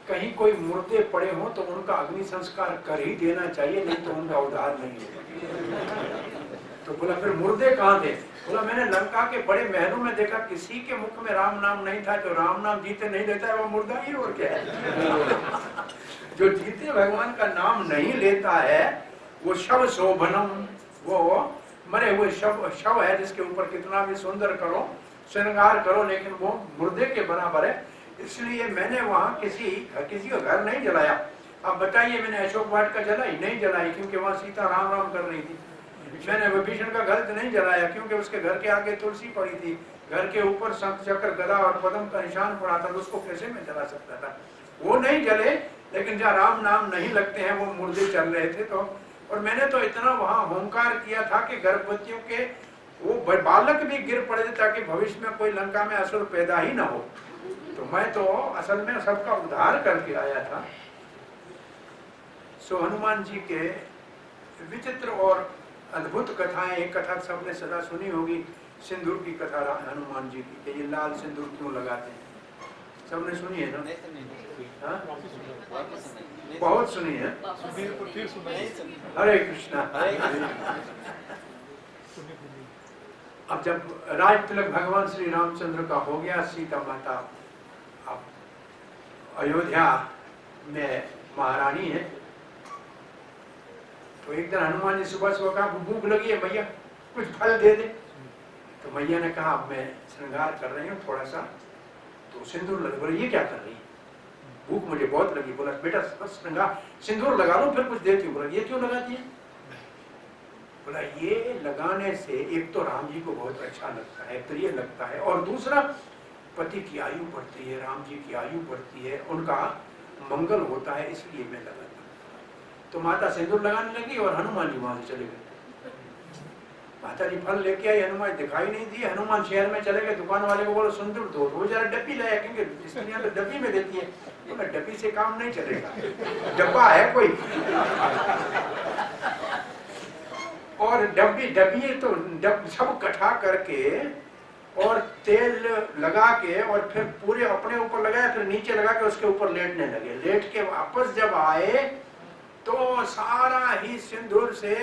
कहीं कोई मुर्दे पड़े हो तो उनका अग्नि संस्कार कर ही देना चाहिए, नहीं तो उनका उद्धार नहीं होगा। तो बोला फिर मुर्दे कहाँ थे? बोला मैंने लंका के बड़े महलों में देखा, किसी के मुख में राम नाम नहीं था। जो राम नाम जीते नहीं लेता है वो मुर्दा ही और क्या है। जो जीते भगवान का नाम नहीं लेता है वो शव शोभनम, वो मरे हुए शव है जिसके ऊपर कितना भी सुंदर करो, श्रृंगार करो, लेकिन वो मुर्दे के बराबर है। इसलिए मैंने वहां किसी का घर नहीं जलाया। अब बताइए, मैंने अशोक वाट का जलाई? नहीं जलाई, क्योंकि वहां सीता राम राम कर रही थी। मैंने विभीषण का घर नहीं जलाया, क्योंकि उसके घर के आगे तुलसी पड़ी थी, घर के ऊपर शंख चक्र गदा और पद्म का निशान पड़ा था, तो उसको कैसे मैं जला सकता था? वो नहीं जले, लेकिन जहाँ राम नाम नहीं लगते हैं वो मुर्दे चल रहे थे। तो और मैंने तो इतना वहां होमकार किया था कि गर्भवतियों के वो बालक भी गिर पड़े थे, ताकि भविष्य में कोई लंका में असुर पैदा ही ना हो। तो मैं तो असल में सबका उद्धार करके आया था। सो हनुमान जी के विचित्र और अद्भुत कथाएं, एक कथा सबने सदा सुनी होगी, सिंदूर की कथा हनुमान जी की, कि ये लाल सिंदूर क्यों लगाते हैं, सबने सुनी है ना? बहुत सुनी है। हरे कृष्णा। अब जब राज तिलक भगवान श्री रामचंद्र का हो गया, सीता माता अब अयोध्या में महारानी है, तो एक दिन हनुमान जी सुबह सुबह कहा, भूख लगी है मैया, कुछ फल दे दे। तो मैया ने कहा, अब मैं श्रृंगार कर रही हूँ थोड़ा सा, तो सिंदूर लगा। बोले ये क्या कर रही है? भूख मुझे बहुत लगी। बोला बेटा श्रृंगार सिंदूर लगा लो, फिर कुछ देती हूँ। बोला ये क्यों लगाती है? बोला ये लगाने से एक तो राम जी को बहुत अच्छा लगता है, प्रिय लगता है, और दूसरा पति की आयु बढ़ती है, राम जी की आयु बढ़ती है, उनका मंगल होता है, इसलिए मैं लगाता हूँ। तो माता सिंदूर लगाने लगी और हनुमान जी वहां से चले गए। माता जी फल लेके आई, हनुमान दिखाई नहीं दिए। हनुमान शहर में चले गए, दुकान वाले को बोलो सिंदूर दो, वो जरा डब्बी लाया, क्योंकि स्त्रियां तो डब्बी में देती है। तो मैं डब्बी से काम नहीं चलेगा, डब्बा है कोई। और डब्बी तो सब इकट्ठा करके और तेल लगा के और फिर पूरे अपने ऊपर लगाया, फिर नीचे लगा के उसके ऊपर लेटने लगे। लेट के वापस जब आए तो सारा ही सिंदूर से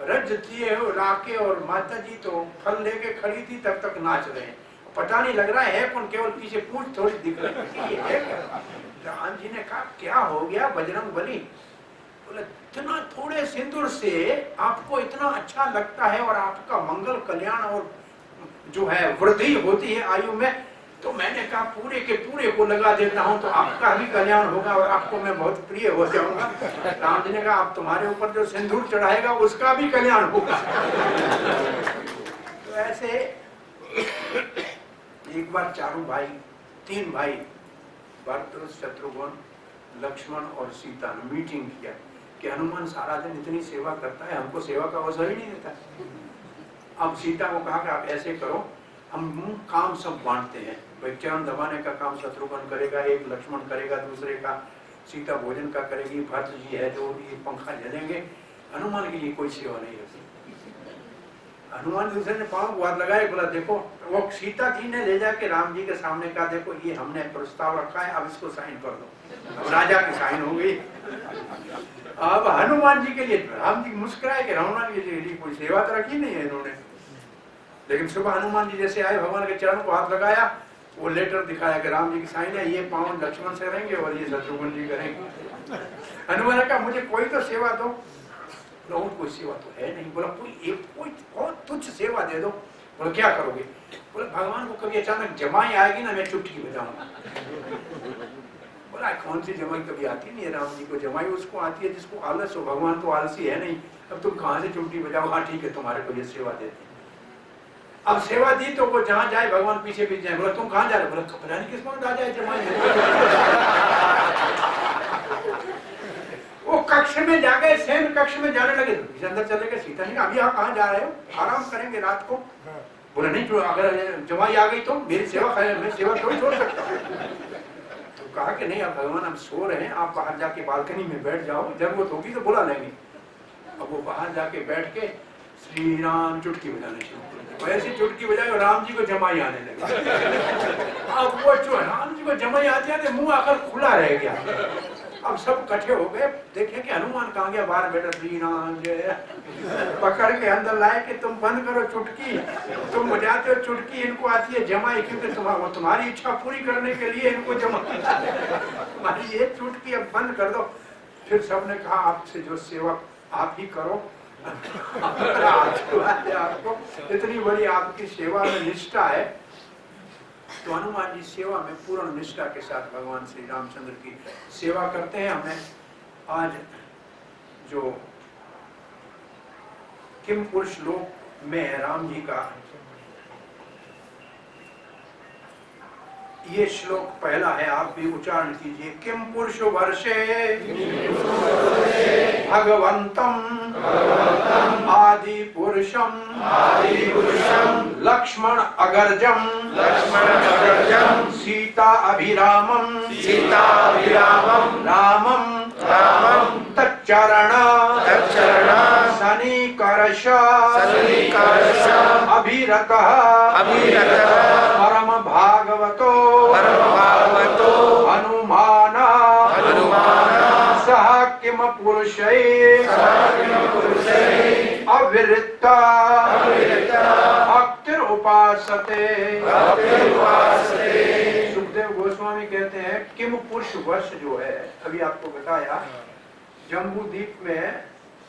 रज दिए लाके, और माता जी तो फल लेके खड़ी थी, तब तक नाच रहे हैं। पता नहीं लग रहा है कौन, केवल पीछे पूंछ थोड़ी दिख रही है। राम जी ने कहा क्या हो गया बजरंग बली? बोले इतना थोड़े सिंदूर से आपको इतना अच्छा लगता है, और आपका मंगल कल्याण और जो है वृद्धि होती है आयु में, तो मैंने कहा पूरे के पूरे को लगा देता हूं, तो आपका भी कल्याण होगा और आपको मैं बहुत प्रिय हो जाऊंगा। राम जी ने कहा आप तुम्हारे ऊपर जो सिंदूर चढ़ाएगा उसका भी कल्याण होगा। तो ऐसे एक बार तीन भाई भरत, शत्रुघ्न, लक्ष्मण और सीता ने मीटिंग किया कि हनुमान सारा दिन इतनी सेवा करता है, हमको सेवा का अवसर ही नहीं देता। अब सीता को कहा कि आप ऐसे करो, हम काम सब बांटते हैं, भाई चरण दबाने का काम शत्रुघ्न करेगा, एक लक्ष्मण करेगा, दूसरे का सीता भोजन का करेगी, भरत जी है जो भी पंखा झलेंगे, हनुमान के लिए कोई सेवा नहीं होती। हनुमान दूसरे ने पांव गुहार लगाए, बोला देखो, वो सीता जी ने ले जाके राम जी के सामने कहा देखो ये हमने प्रस्ताव रखा है, अब इसको साइन कर दो। अब राजा की साइन हो गई। अब हनुमान जी के लिए राम जी मुस्कुराए कि हनुमान जी के लिए कोई सेवा तो रखी नहीं है इन्होंने। लेकिन सुबह हनुमान जी जैसे आए, भगवान के चरण को हाथ लगाया, वो लेटर दिखाया कि राम जी की साइन है, ये पावन लक्ष्मण से करेंगे और ये शत्रुघ्न जी करेंगे। हनुमान ने कहा मुझे कोई तो सेवा दो। बोला कोई सेवा तो है नहीं। बोला कोई बहुत तुच्छ सेवा दे दो। बोला क्या करोगे? बोला भगवान को कभी अचानक जमाई आएगी ना, मैं चुटकी बजाऊंगा। बोला कौन सी जमाई कभी आती नहीं है राम जी को, जमाई उसको आती है जिसको आलस हो, भगवान तो आलसी है नहीं। अब तुम कहाँ से चिमटी बजाओ, हाँ ठीक है तुम्हारे को ये सेवा देते हैं। अब सेवा दी तो वो जहाँ जाए भगवान पीछे पीछे जाए। बोला तुम कहाँ जा रहे हो? बोला पता नहीं किस वक्त आ जाए जमाई। वो कक्ष में जा गए, सेन कक्ष में जाने लगे, अंदर चले गए। सीता जी अभी आप कहाँ जा रहे हो? आराम करेंगे रात को। बोला नहीं, अगर जमाई आ गई तो मेरी सेवा मैं सेवा थोड़ी छोड़ सकता हूँ। तो कहा कि नहीं, अब भगवान हम सो रहे हैं, आप बाहर जाके बालकनी में बैठ जाओ, जरूरत होगी तो बुला लेंगे। अब वो बाहर जाके बैठ के श्री राम चुटकी बजाने शुरू कर दी। वैसी चुटकी बजाई और राम जी को जमाई आने लगे। अब वो जो राम जी को जमाई आते आते मुंह आकर खुला रह गया। अब सब इकट्ठे हो गए, देखे कि हनुमान कहाँ गया, बाहर बैठा। श्री राम जय पकड़ के अंदर लाए कि तुम बंद करो चुटकी, तुम बजाते हो चुटकी, इनको आती है जमाई, क्योंकि तुम्हारी इच्छा पूरी करने के लिए इनको जमाई तुम्हारी ये चुटकी अब बंद कर दो। फिर सबने कहा आपसे जो सेवा आप ही करो। आपको इतनी बड़ी आपकी सेवा में निष्ठा है। तो हनुमान जी सेवा में पूर्ण निष्ठा के साथ भगवान श्री रामचंद्र की सेवा करते हैं। हमें आज जो किम पुरुष श्लोक में राम जी का ये श्लोक पहला है, आप भी उच्चारण कीजिए। किम पुरुष वर्षे भगवंतम आदि पुरुषम लक्ष्मण अगर्जम सीता अभिरामम रामम तच्चरण सनिकर्ष अभिरतः परम भागवतो हनुमान सह किम पुरुषै अविरता भक्तिर उपासते। सुखदेव गोस्वामी कहते हैं किम पुरुष वर्ष जो है, अभी आपको बताया, जम्बू द्वीप में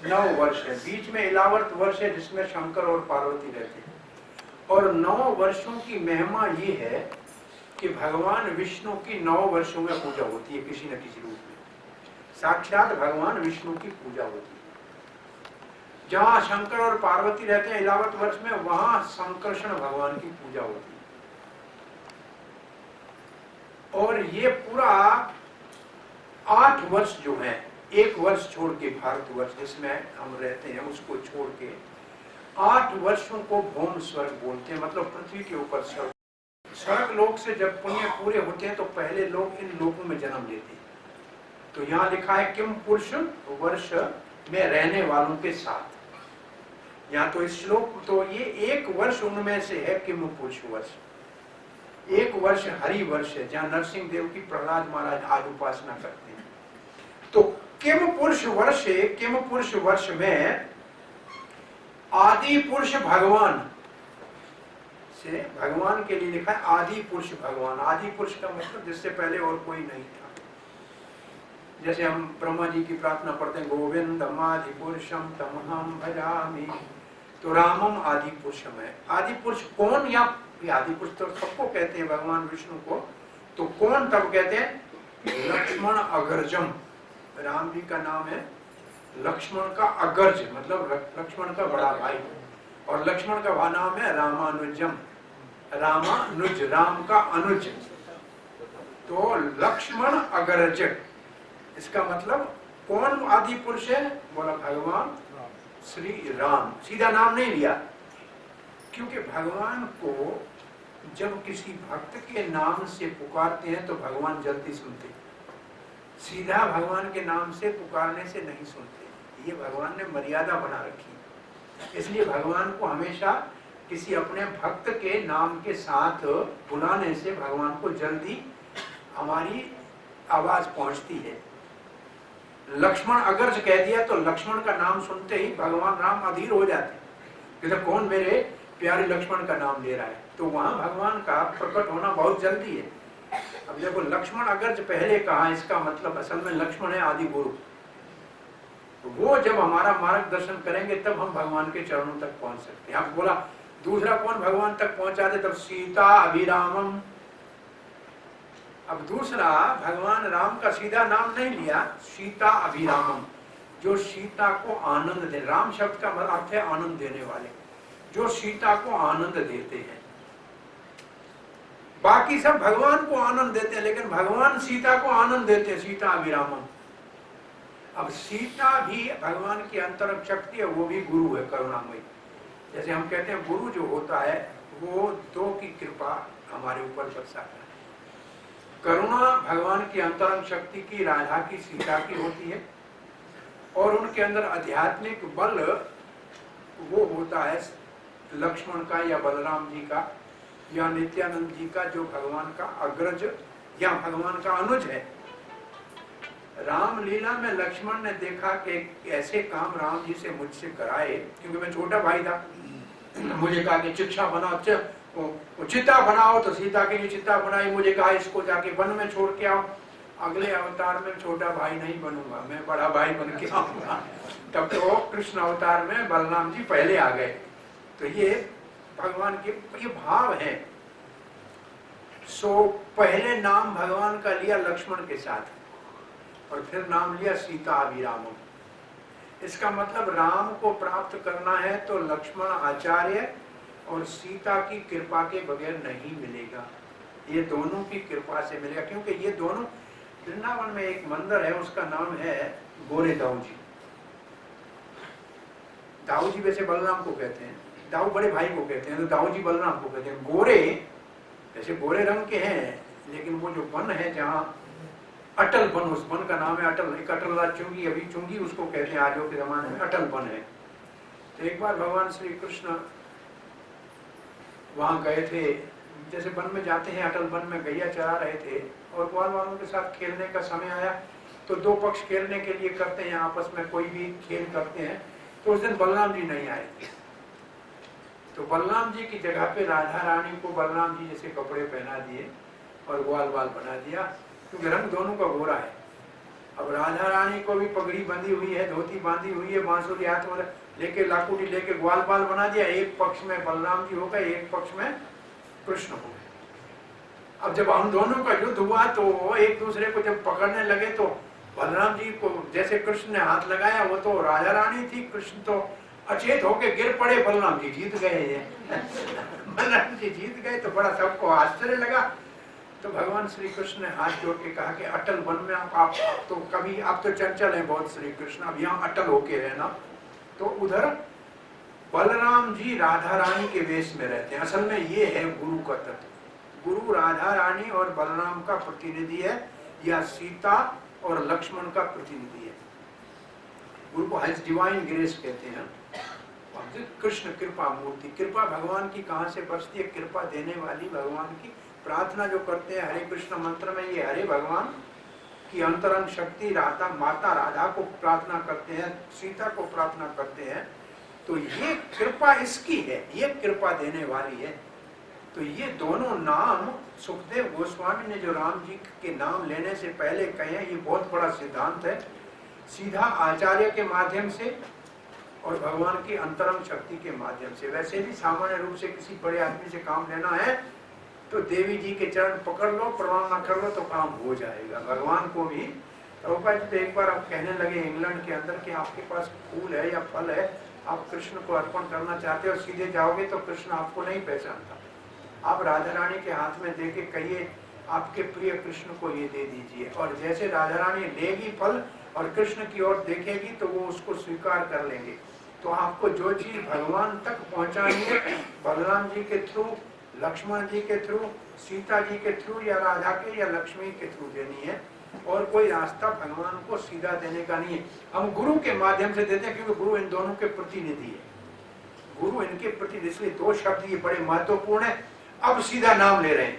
9 वर्ष है, बीच में इलावर्त वर्ष है जिसमें शंकर और पार्वती रहते हैं। और 9 वर्षों की महिमा ये है कि भगवान विष्णु की 9 वर्षों में पूजा होती है, किसी न किसी रूप में साक्षात भगवान विष्णु की पूजा होती है। जहाँ शंकर और पार्वती रहते हैं इलावत वर्ष में, वहां संकर्षण भगवान की पूजा होती है। और ये पूरा 8 वर्ष जो है, 1 वर्ष छोड़ के भारतवर्ष जिसमें हम रहते हैं उसको छोड़ के 8 वर्षों को भौम स्वर्ग बोलते हैं, मतलब पृथ्वी के ऊपर स्वर्ग। स्वर्ग लोक से जब पुण्य पूरे होते हैं तो पहले लोग इन लोकों में जन्म लेते हैं। तो यहाँ लिखा है किम पुरुष वर्ष में रहने वालों के साथ। यहाँ तो इस श्लोक तो ये 1 वर्ष उनमें से है किम पुरुष वर्ष। 1 वर्ष हरि वर्ष है, जहाँ नरसिंह देव की प्रहलाद महाराज आज उपासना करते हैं। तो किम पुरुष वर्ष में आदि पुरुष भगवान से, भगवान के लिए लिखा है आदि पुरुष भगवान। आदि पुरुष का मतलब जिससे पहले और कोई नहीं था। जैसे हम ब्रह्मा जी की प्रार्थना पढ़ते हैं, गोविंदम आदि पुरुषम तमहम भजामि, तो रामम आदि पुरुषम है। आदि पुरुष कौन? या आदि पुरुष तो सबको कहते हैं, भगवान विष्णु को। तो कौन तब कहते हैं? लक्ष्मण अग्रजम, राम जी का नाम है लक्ष्मण का अग्रज, मतलब लक्ष्मण का बड़ा भाई। और लक्ष्मण का नाम है रामानुजम, रामानुज, राम का अनुज। तो लक्ष्मण अग्रज, इसका मतलब कौन आदि पुरुष है? बोला भगवान श्री राम। सीधा नाम नहीं लिया, क्योंकि भगवान को जब किसी भक्त के नाम से पुकारते हैं तो भगवान जल्दी सुनते, सीधा भगवान के नाम से पुकारने से नहीं सुनते। ये भगवान ने मर्यादा बना रखी, इसलिए भगवान को हमेशा किसी अपने भक्त के नाम के साथ बुलाने से भगवान को जल्दी हमारी आवाज पहुंचती है। लक्ष्मण अग्रज कह दिया तो लक्ष्मण का नाम सुनते ही भगवान राम अधीर हो जाते, तो कौन मेरे प्यारे लक्ष्मण का नाम ले रहा है। तो वहां भगवान का प्रकट होना बहुत जल्दी है। अब देखो लक्ष्मण अग्रज पहले कहा, इसका मतलब असल में लक्ष्मण है आदि गुरु। तो वो जब हमारा मार्गदर्शन करेंगे तब हम भगवान के चरणों तक पहुंच सकते हैं। आप बोला दूसरा कौन भगवान तक पहुंचा दे? तब सीता अभिरामम, अब दूसरा, भगवान राम का सीधा नाम नहीं लिया, सीता अभिरामम, जो सीता को आनंद दे। राम शब्द का अर्थ है आनंद देने वाले, जो सीता को आनंद देते हैं। बाकी सब भगवान को आनंद देते हैं, लेकिन भगवान सीता को आनंद देते हैं, सीता अभिरामम। अब सीता भी भगवान की अंतरंग शक्ति है, वो भी गुरु है करुणामयी। जैसे हम कहते हैं गुरु जो होता है वो दो की कृपा हमारे ऊपर बरसाता है। करुणा भगवान की अंतरंग शक्ति की, राधा की, सीता की होती है, और उनके अंदर आध्यात्मिक बल वो होता है लक्ष्मण का या बलराम जी का या नित्यानंद जी का, जो भगवान का अग्रज या भगवान का अनुज है। रामलीला में लक्ष्मण ने देखा कि ऐसे काम राम जी से मुझसे कराए, क्योंकि मैं छोटा भाई था। मुझे कहा कि चिट्ठा बनाओ, चिता बनाओ, तो सीता के लिए चिता बनाई। मुझे कहा इसको जाके वन में छोड़ के आओ। अगले अवतार में छोटा भाई नहीं बनूंगा, मैं बड़ा भाई बन के आऊंगा। तब तो कृष्ण अवतार में बलराम जी पहले आ गए। तो ये भगवान के ये भाव है। सो पहले नाम भगवान का लिया लक्ष्मण के साथ, और फिर नाम लिया सीता अभिरामम। इसका मतलब राम को प्राप्त करना है तो लक्ष्मण आचार्य और सीता की कृपा के बगैर नहीं मिलेगा। ये दोनों की कृपा से मिलेगा, क्योंकि ये दोनों, वृंदावन में एक मंदिर है, उसका नाम है गोरे दाऊ जी। दाऊ जी वैसे बलराम को कहते हैं, दाऊ बड़े भाई को कहते हैं, तो दाऊ जी बलराम को कहते हैं। गोरे जैसे गोरे रंग के हैं, लेकिन वो जो वन है जहाँ अटल वन, उस वन का नाम है अटल। एक अटल राज चुंगी, अभी चुंगी उसको कहते हैं, आजो के जमाने में अटल वन है। तो एक बार भगवान श्री कृष्ण वहां गए थे, जैसे वन में जाते हैं, अटल वन में गैया चरा रहे थे, और ग्वाल वालों के साथ खेलने का समय आया। तो दो पक्ष खेलने के लिए करते हैं, आपस में कोई भी खेल करते हैं। तो उस दिन बलराम जी नहीं आए थे, तो बलराम जी की जगह पे राधा रानी को बलराम जी जैसे कपड़े पहना दिए और ग्वाल बाल बना दिया, क्योंकि रंग दोनों का गोरा है। अब राधा रानी को भी पगड़ी बंधी हुई है, धोती बांधी हुई है, बांसुरी हाथ में लेके, लाकुटी लेके ग्वाल बाल बना दिया। एक पक्ष में बलराम जी हो गए, एक पक्ष में कृष्ण हो गए। अब जब हम दोनों का युद्ध हुआ तो एक दूसरे को जब पकड़ने लगे, तो बलराम जी को जैसे कृष्ण ने हाथ लगाया, वो तो राधा रानी थी, कृष्ण तो अचेत होके गिर पड़े, बलराम जी जीत गए। बलराम जी जीत गए तो बड़ा सबको आश्चर्य लगा। तो भगवान श्री कृष्ण ने हाथ जोड़ के कहा कि अटल वन में आप तो कभी, आप तो चंचल हैं बहुत श्री कृष्ण, अब यहाँ अटल होके रहना। तो उधर बलराम जी राधा रानी के वेश में रहते हैं। असल में ये है गुरु का तत्व। गुरु राधा रानी और बलराम का प्रतिनिधि है, या सीता और लक्ष्मण का प्रतिनिधि है। गुरु को हाइस्ट डिवाइन ग्रेस कहते हैं। कृष्ण कृपा मूर्ति, कृपा भगवान की कहाँ से बरसती है? कृपा देने वाली भगवान की। प्रार्थना जो करते हैं हरे कृष्ण मंत्र में, ये हरे भगवान की अंतरंग शक्ति राधा, माता राधा को प्रार्थना करते हैं, सीता को प्रार्थना करते हैं। तो ये कृपा इसकी है, ये कृपा देने वाली है। तो ये दोनों नाम सुखदेव गोस्वामी ने जो राम जी के नाम लेने से पहले कहे हैं, ये बहुत बड़ा सिद्धांत है। सीधा आचार्य के माध्यम से और भगवान की अंतरंग शक्ति के माध्यम से। वैसे भी सामान्य रूप से किसी बड़े आदमी से काम लेना है तो देवी जी के चरण पकड़ लो, प्रणाम कर लो तो काम हो जाएगा। भगवान को भी प्रभुपाद जी तो एक बार आप कहने लगे इंग्लैंड के अंदर कि आपके पास फूल है या फल है, आप कृष्ण को अर्पण करना चाहते हो, सीधे जाओगे तो कृष्ण आपको नहीं पहचानता। आप राधा रानी के हाथ में दे के कहिए आपके प्रिय कृष्ण को ये दे दीजिए, और जैसे राधा रानी लेगी फल और कृष्ण की ओर देखेगी तो वो उसको स्वीकार कर लेंगे। तो आपको जो चीज भगवान तक पहुंचानी है, बलराम जी के थ्रू, लक्ष्मण जी के थ्रू, सीता जी के थ्रू, या राधा के या लक्ष्मी के थ्रू देनी है, और कोई रास्ता भगवान को सीधा देने का नहीं है। हम गुरु के माध्यम से देते हैं, क्योंकि गुरु इन दोनों के प्रतिनिधि है। गुरु इनके प्रतिनिधि, इसलिए दो शब्द ये बड़े महत्वपूर्ण है। अब सीधा नाम ले रहे हैं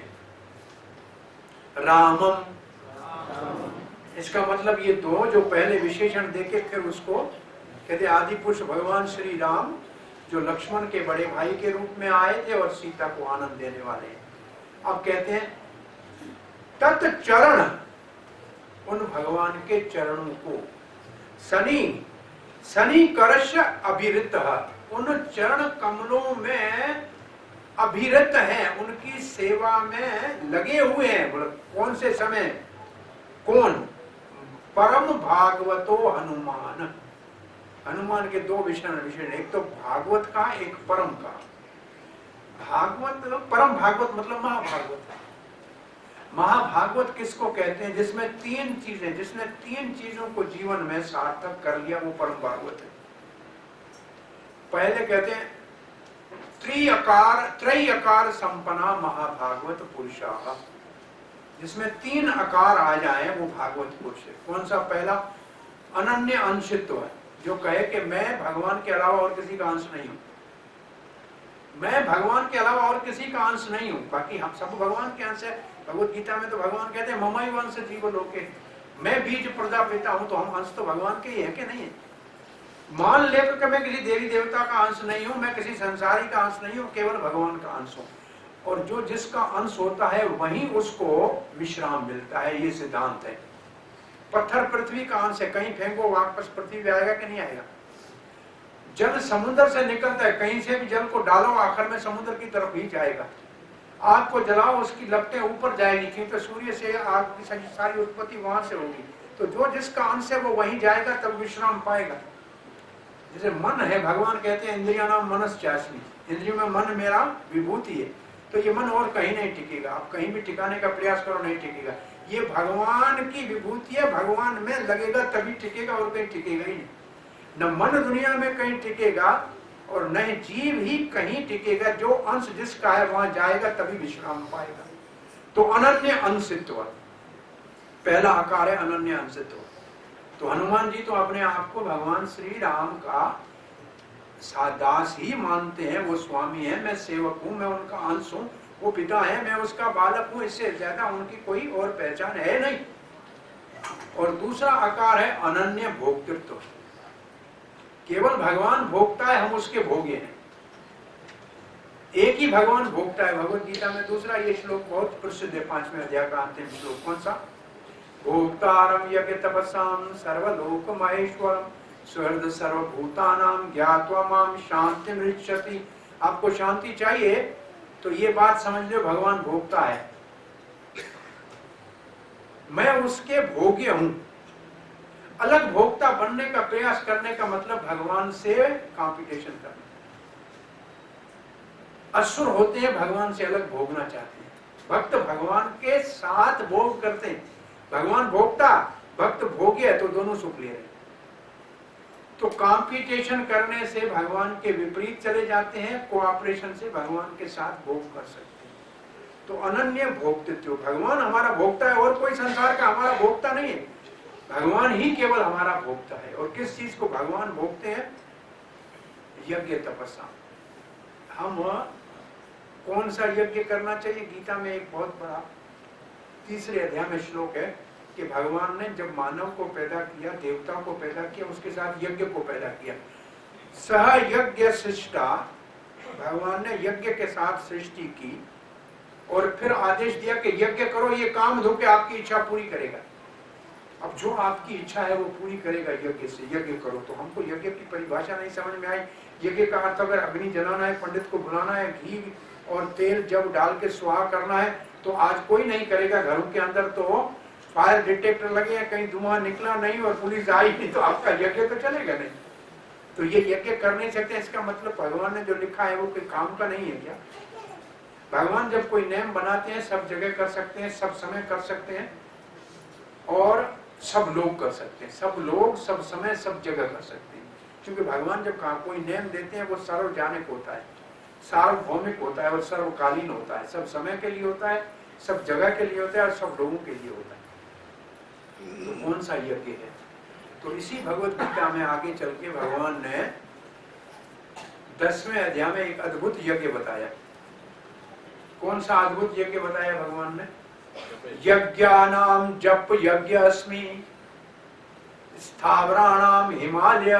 रामम। इसका मतलब ये दो जो पहले विशेषण देके फिर उसको कहते आदि पुरुष भगवान श्री राम, जो लक्ष्मण के बड़े भाई के रूप में आए थे और सीता को आनंद देने वाले हैं। अब कहते हैं तत्चरण, उन भगवान के चरणों को, शनि करश अभिरित, उन चरण कमलों में अभिरत हैं, उनकी सेवा में लगे हुए हैं। बोले कौन से समय? कौन? परम भागवतो हनुमान। हनुमान के दो विशेषण, एक तो भागवत का, एक परम का। भागवत, परम भागवत मतलब महाभागवत। महाभागवत किसको कहते हैं? जिसमें तीन चीजें, जिसने तीन चीजों को जीवन में सार्थक कर लिया, वो परम भागवत है। पहले कहते हैं त्रय अकार संपन्ना महाभागवत पुरुषा, जिसमें तीन अकार आ जाए वो भागवत पुरुष है। कौन सा? पहला अनन्य अंशित्व है, जो कहे कि मैं भगवान के अलावा और किसी का अंश नहीं हूं। मैं भगवान के अलावा और किसी का अंश नहीं हूं, बाकी हम सब भगवान के अंश है। भगवत गीता में तो भगवान कहते हैं ममैव अंश जीव लोके, मैं बीज प्रजापिता हूं, तो हम अंश तो भगवान के ही है कि नहीं है? मान लेकर के मैं किसी देवी देवता का अंश नहीं हूं, मैं किसी संसारी का अंश नहीं हूं, केवल भगवान का अंश हूं। और जो जिसका अंश होता है वहीं उसको विश्राम मिलता है, ये सिद्धांत है। पत्थर पृथ्वी का अंश है, कहीं फेंको वापस पृथ्वी पे आएगा कि नहीं आएगा? जल समुद्र से निकलता है, कहीं से भी जल को डालो आखिर में समुद्र की तरफ ही जाएगा। आग को जलाओ, उसकी लपटें ऊपर जाएगी, क्योंकि सूर्य से आग की सारी उत्पत्ति वहां से होगी। तो जो जिसका अंश है वो वहीं जाएगा, तब विश्राम पाएगा। जैसे मन है, भगवान कहते हैं इंद्रिया नाम मनश्चास्मि, इंद्रियों में मन मेरा विभूति है। तो ये मन और कहीं नहीं टिकेगा, आप कहीं भी टिकाने का प्रयास करो नहीं टिकेगा। ये भगवान की विभूति है, भगवान में लगेगा तभी टिकेगा, और कहीं टिकेगा ही नहीं। न मन दुनिया में कहीं टिकेगा और न जीव ही कहीं टिकेगा। जो अंश जिसका है वहां जाएगा तभी विश्राम पाएगा। तो अनन्य अंशित्व पहला आकार है, अनन्य अंशित्व। तो हनुमान जी तो अपने आप को भगवान श्री राम का दास ही मानते हैं। वो स्वामी है, मैं सेवक हूं, मैं उनका अंश हूं, वो पिता है, मैं उसका बालक हूं, इससे ज्यादा उनकी कोई और पहचान है नहीं। और दूसरा आकार है अनन्य भोक्तृत्व। केवल भगवान भोगता है, हम उसके भोगे हैं। एक ही भगवान भोगता है। भगवत गीता में दूसरा ये श्लोक बहुत प्रसिद्ध है, 5वें अध्याय का अंतिम श्लोक। कौन सा? भोक्तारम यज्ञ तपसाम सर्वलोक महेश्वरम स्वर्ग सर्वभूतानाम ज्ञात्वा माम शांति मृच्छति। आपको शांति चाहिए तो ये बात समझ लो, भगवान भोक्ता है, मैं उसके भोग्य हूं। अलग भोक्ता बनने का प्रयास करने का मतलब भगवान से कंपटीशन करना। असुर होते हैं, भगवान से अलग भोगना चाहते हैं। भक्त भगवान के साथ भोग करते हैं। भगवान भोक्ता, भक्त भोग्य, तो दोनों सुख ले रहे हैं। तो कंपटीशन करने से भगवान के विपरीत चले जाते हैं, कोऑपरेशन से भगवान के साथ भोग कर सकते हैं। तो अनन्य भोक्तृत्व, भगवान हमारा भोक्ता है, और कोई संसार का हमारा भोक्ता नहीं है। भगवान ही केवल हमारा भोक्ता है। और किस चीज को भगवान भोगते हैं? यज्ञ तपस्या। हम कौन सा यज्ञ करना चाहिए? गीता में एक बहुत बड़ा 3रे अध्याय में श्लोक है कि भगवान ने जब मानव को पैदा किया, देवता को पैदा किया, उसके साथ यज्ञ को पैदा किया। सह यज्ञ सृष्टा, भगवान ने यज्ञ के साथ सृष्टि की और फिर आदेश दिया कि यज्ञ करो, ये काम धो के आपकी इच्छा पूरी करेगा। अब जो आपकी इच्छा है वो पूरी करेगा यज्ञ से। यज्ञ करो। तो हमको यज्ञ की परिभाषा नहीं समझ में आई। यज्ञ का अर्थ अगर अग्नि जलाना है, पंडित को बुलाना है, घी और तेल जब डाल के स्वाहा करना है, तो आज कोई नहीं करेगा। घरों के अंदर तो फायर डिटेक्टर लगे हैं, कहीं धुआं निकला नहीं और पुलिस आई नहीं, तो आपका यज्ञ तो चलेगा नहीं। तो ये यज्ञ कर नहीं सकते, इसका मतलब भगवान ने जो लिखा है वो कोई काम का नहीं है क्या? भगवान जब कोई नियम बनाते हैं, सब जगह कर सकते हैं, सब समय कर सकते हैं और सब लोग कर सकते हैं। सब लोग, सब समय, सब जगह कर सकते हैं। क्योंकि भगवान जब कोई नियम देते हैं वो सार्वजनिक होता है, सार्वभौमिक होता है और सर्वकालीन होता है। सब समय के लिए होता है, सब जगह के लिए होता है और सब लोगों के लिए होता है। तो कौन सा यज्ञ है? तो इसी भगवत गीता में आगे चल के भगवान ने 10वें अध्याय में एक अद्भुत यज्ञ बताया। कौन सा अद्भुत यज्ञ बताया भगवान ने? यज्ञानाम जप यज्ञ अस्मि स्थावराणाम हिमालय।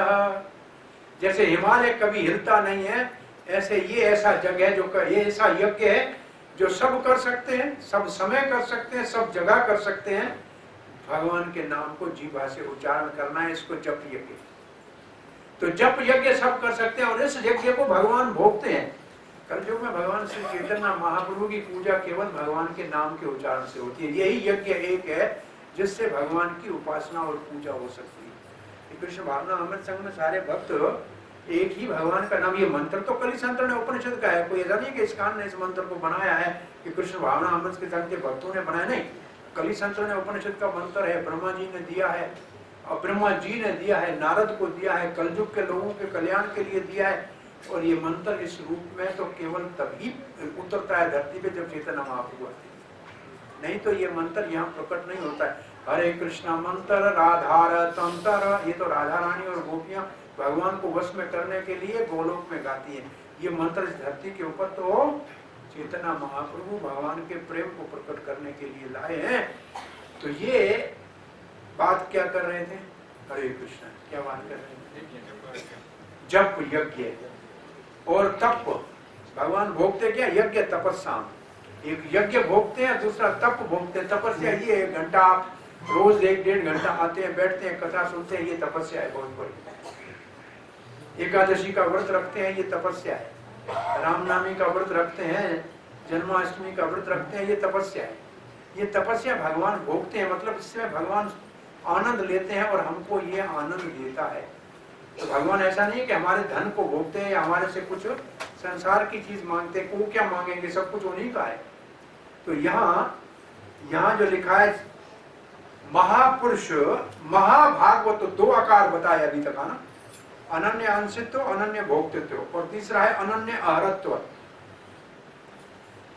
जैसे हिमालय कभी हिलता नहीं है, ऐसे ये ऐसा जग है, जो ये ऐसा यज्ञ है जो सब कर सकते हैं, सब समय कर सकते हैं, सब जगह कर सकते हैं। भगवान के नाम को जीवा से उच्चारण करना है, इसको जप यज्ञ। तो जप यज्ञ सब कर सकते हैं और इस यज्ञ को भगवान भोगते हैं। कलयुग में भगवान श्री चैतन्य महाप्रभु की पूजा केवल भगवान के नाम के उच्चारण से होती है। यही यज्ञ एक है जिससे भगवान की उपासना और पूजा हो सकती है। कृष्ण भावना अमृत संघ में सारे भक्त एक ही भगवान का नाम, ये मंत्र तो कली संत ने उपनिषद का है, कोई ऐसा नहीं कि इस कान ने इस मंत्र को बनाया है कि कृष्ण भावना अमृत के संघ के भक्तों ने बनाया, नहीं। कली संत ने उपनिषद का मंत्र है, ब्रह्मा जी ने दिया है, और ब्रह्मा जी ने दिया है, नारद को दिया है, कलयुग के लोगों के कल्याण के लिए दिया है। और ये मंत्र इस रूप में तो केवल तभी उतरता है धरती पे जब चैतन्य महाप्रभु आते हैं, नहीं तो ये मंत्र यहाँ प्रकट नहीं होता है। हरे कृष्णा मंत्र राधार तंत्र, ये तो राधा रानी और गोपियां भगवान को वश में करने के लिए गोलोक में गाती है। ये मंत्र इस धरती के ऊपर तो चैतन्य महाप्रभु भगवान के प्रेम को प्रकट करने के लिए लाए हैं। तो ये बात क्या कर रहे थे? हरे कृष्ण, क्या बात कर रहे थे? जप यज्ञ और तप भगवान भोगते क्या? यज्ञ तपस्या। एक यज्ञ भोगते हैं, दूसरा तप भोगते हैं। तपस्या ये 1 घंटा आप रोज 1-1.5 घंटा आते हैं, बैठते हैं, कथा सुनते हैं, ये तपस्या है बहुत बड़ी। एकादशी का व्रत रखते हैं, ये तपस्या है। रामनवमी का व्रत रखते हैं, जन्माष्टमी का व्रत रखते हैं, ये तपस्या है। ये तपस्या भगवान भोगते हैं, मतलब इसमें भगवान आनंद लेते हैं और हमको ये आनंद देता है। तो भगवान ऐसा नहीं है कि हमारे धन को भोगते हैं या हमारे से कुछ संसार की चीज मांगते हैं। वो क्या मांगेंगे, सब कुछ उन्हीं का है। तो यहाँ जो लिखा है महापुरुष महाभागवत, 2 आकार बताया अभी तक, ना, अनन्य अंशित्व, अनन्य भोक्तृत्व, और तीसरा है अनन्य अहरत्व।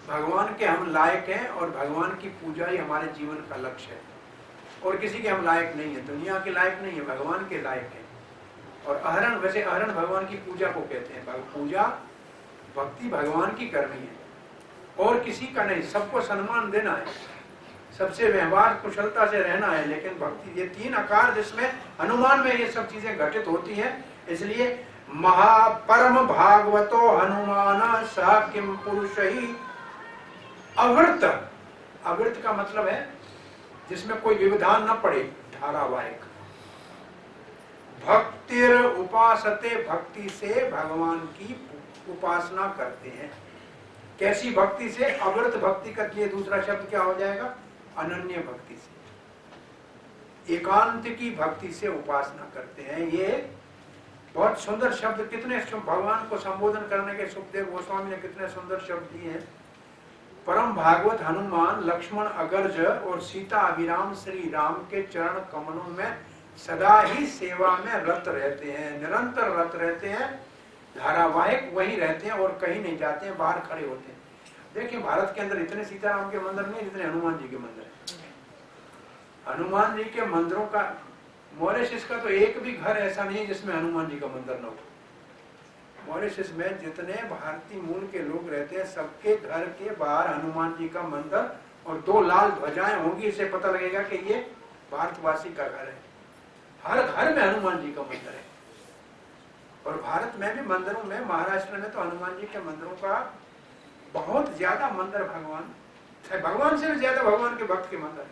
भगवान के हम लायक हैं और भगवान की पूजा ही हमारे जीवन का लक्ष्य है। और किसी के हम लायक नहीं है, दुनिया के लायक नहीं है, भगवान के लायक है। और अहरण, वैसे अहरण भगवान की पूजा को कहते हैं। पूजा भक्ति भगवान की करनी है और किसी का नहीं, सबको सम्मान देना है, सबसे व्यवहार कुशलता से रहना है। लेकिन भक्ति, ये 3 आकार जिसमें हनुमान में ये सब चीजें घटित होती हैं। इसलिए महापरम भागवतो हनुमान स किम पुरुष ही अवृत। अवृत का मतलब है जिसमें कोई व्यवधान न पड़े, धारावाहिक। भक्तिर उपासते, भक्ति से भगवान की उपासना करते हैं। कैसी भक्ति से? अवृत भक्ति का ये दूसरा शब्द क्या हो जाएगा? अनन्य भक्ति से, एकांत की भक्ति से उपासना करते हैं। ये बहुत सुंदर शब्द, कितने भगवान को संबोधन करने के सुखदेव गोस्वामी ने कितने सुंदर शब्द दिए हैं। परम भागवत हनुमान लक्ष्मण अग्रज और सीता अभिराम श्री राम के चरण कमलों में सदा ही सेवा में रत रहते हैं, निरंतर रत रहते हैं, धारावाहिक वहीं रहते हैं और कहीं नहीं जाते हैं, बाहर खड़े होते हैं। देखिए भारत के अंदर इतने सीताराम के मंदिर नहीं जितने हनुमान जी के मंदिर है। हनुमान जी के मंदिरों का, मॉरिशस का तो एक भी घर ऐसा नहीं है जिसमें हनुमान जी का मंदिर न हो। मॉरिशस में जितने भारतीय मूल के लोग रहते हैं, सबके घर के बाहर हनुमान जी का मंदिर और 2 लाल ध्वजाएं होंगी। इससे पता लगेगा कि ये भारतवासी का घर है। हर घर में हनुमान जी का मंदिर है। और भारत में भी मंदिरों में, महाराष्ट्र में तो हनुमान जी के मंदिरों का बहुत ज्यादा मंदिर भगवान से भी ज्यादा भगवान के भक्त के मंदिर है।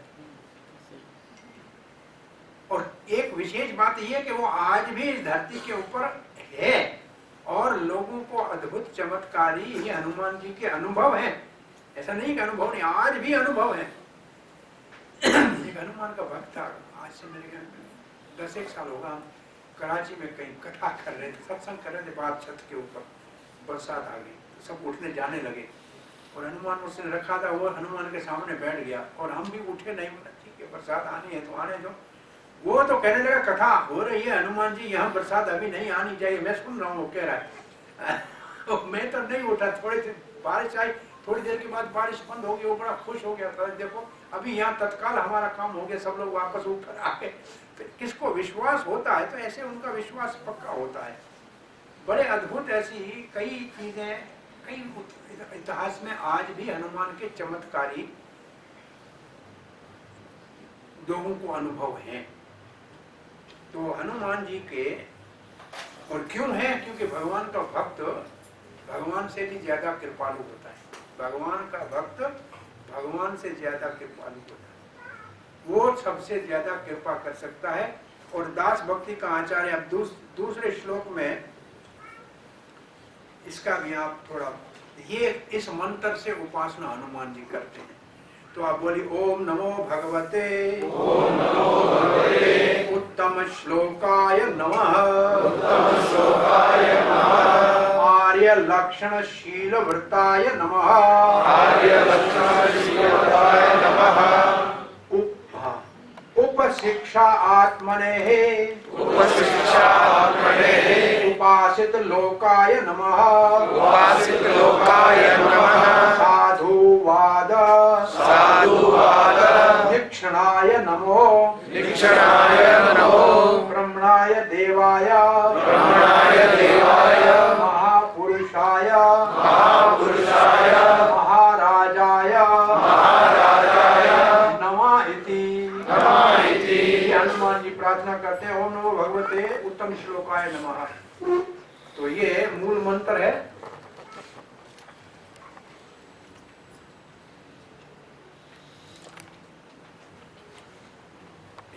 और एक विशेष बात यह है कि वो आज भी इस धरती के ऊपर है और लोगों को अद्भुत चमत्कारी ये हनुमान जी के अनुभव हैं। ऐसा नहीं कि अनुभव नहीं, आज भी अनुभव है। एक हनुमान का भक्त था, आज से मेरे घर में 10-1 साल होगा, हम कराची में कहीं कथा कर रहे थे, सत्संग कर रहे थे, बाहर छत के ऊपर बरसात आ गई, तो सब उठने जाने लगे और हनुमान उसने रखा था, वो हनुमान के सामने बैठ गया और हम भी उठे नहीं, ठीक है बरसात आनी है तो आने दो। वो तो कहने लगा कथा हो रही है हनुमान जी, यहाँ बरसात अभी नहीं आनी चाहिए, मैं सुन रहा हूँ वो कह रहा है। मैं तो नहीं उठा, थोड़ी बारिश आई, थोड़ी देर के बाद बारिश बंद हो गई, वो बड़ा खुश हो गया था, देखो अभी यहाँ तत्काल हमारा काम हो गया, सब लोग वापस उठकर आ गए। तो किसको विश्वास होता है तो ऐसे उनका विश्वास पक्का होता है। बड़े अद्भुत ऐसी कई चीजें, कई इतिहास में आज भी हनुमान के चमत्कारी लोगों को अनुभव है। तो हनुमान जी के, और क्यों है? क्योंकि भगवान का भक्त भगवान से भी ज्यादा कृपालु होता है। भगवान का भक्त भगवान से ज्यादा कृपालु होता है, वो सबसे ज्यादा कृपा कर सकता है। और दास भक्ति का आचार्य अब दूसरे श्लोक में इसका भी आप थोड़ा ये इस मंत्र से उपासना हनुमान जी करते हैं। तो आप बोली ओम नमो भगवते उत्तम श्लोकाय नमः आर्य लक्षण शील वृताय नमः उपशिक्षा आत्मने उपासित लोकाय नमः साधुवाद दीक्षणाय नमो ब्रह्मणाय देवाय महापुरुषाय महाराजाय नमः इति। हनुमान जी प्रार्थना करते हैं ओम नमो भगवते उत्तम श्लोकाय नमः। तो ये मूल मंत्र है।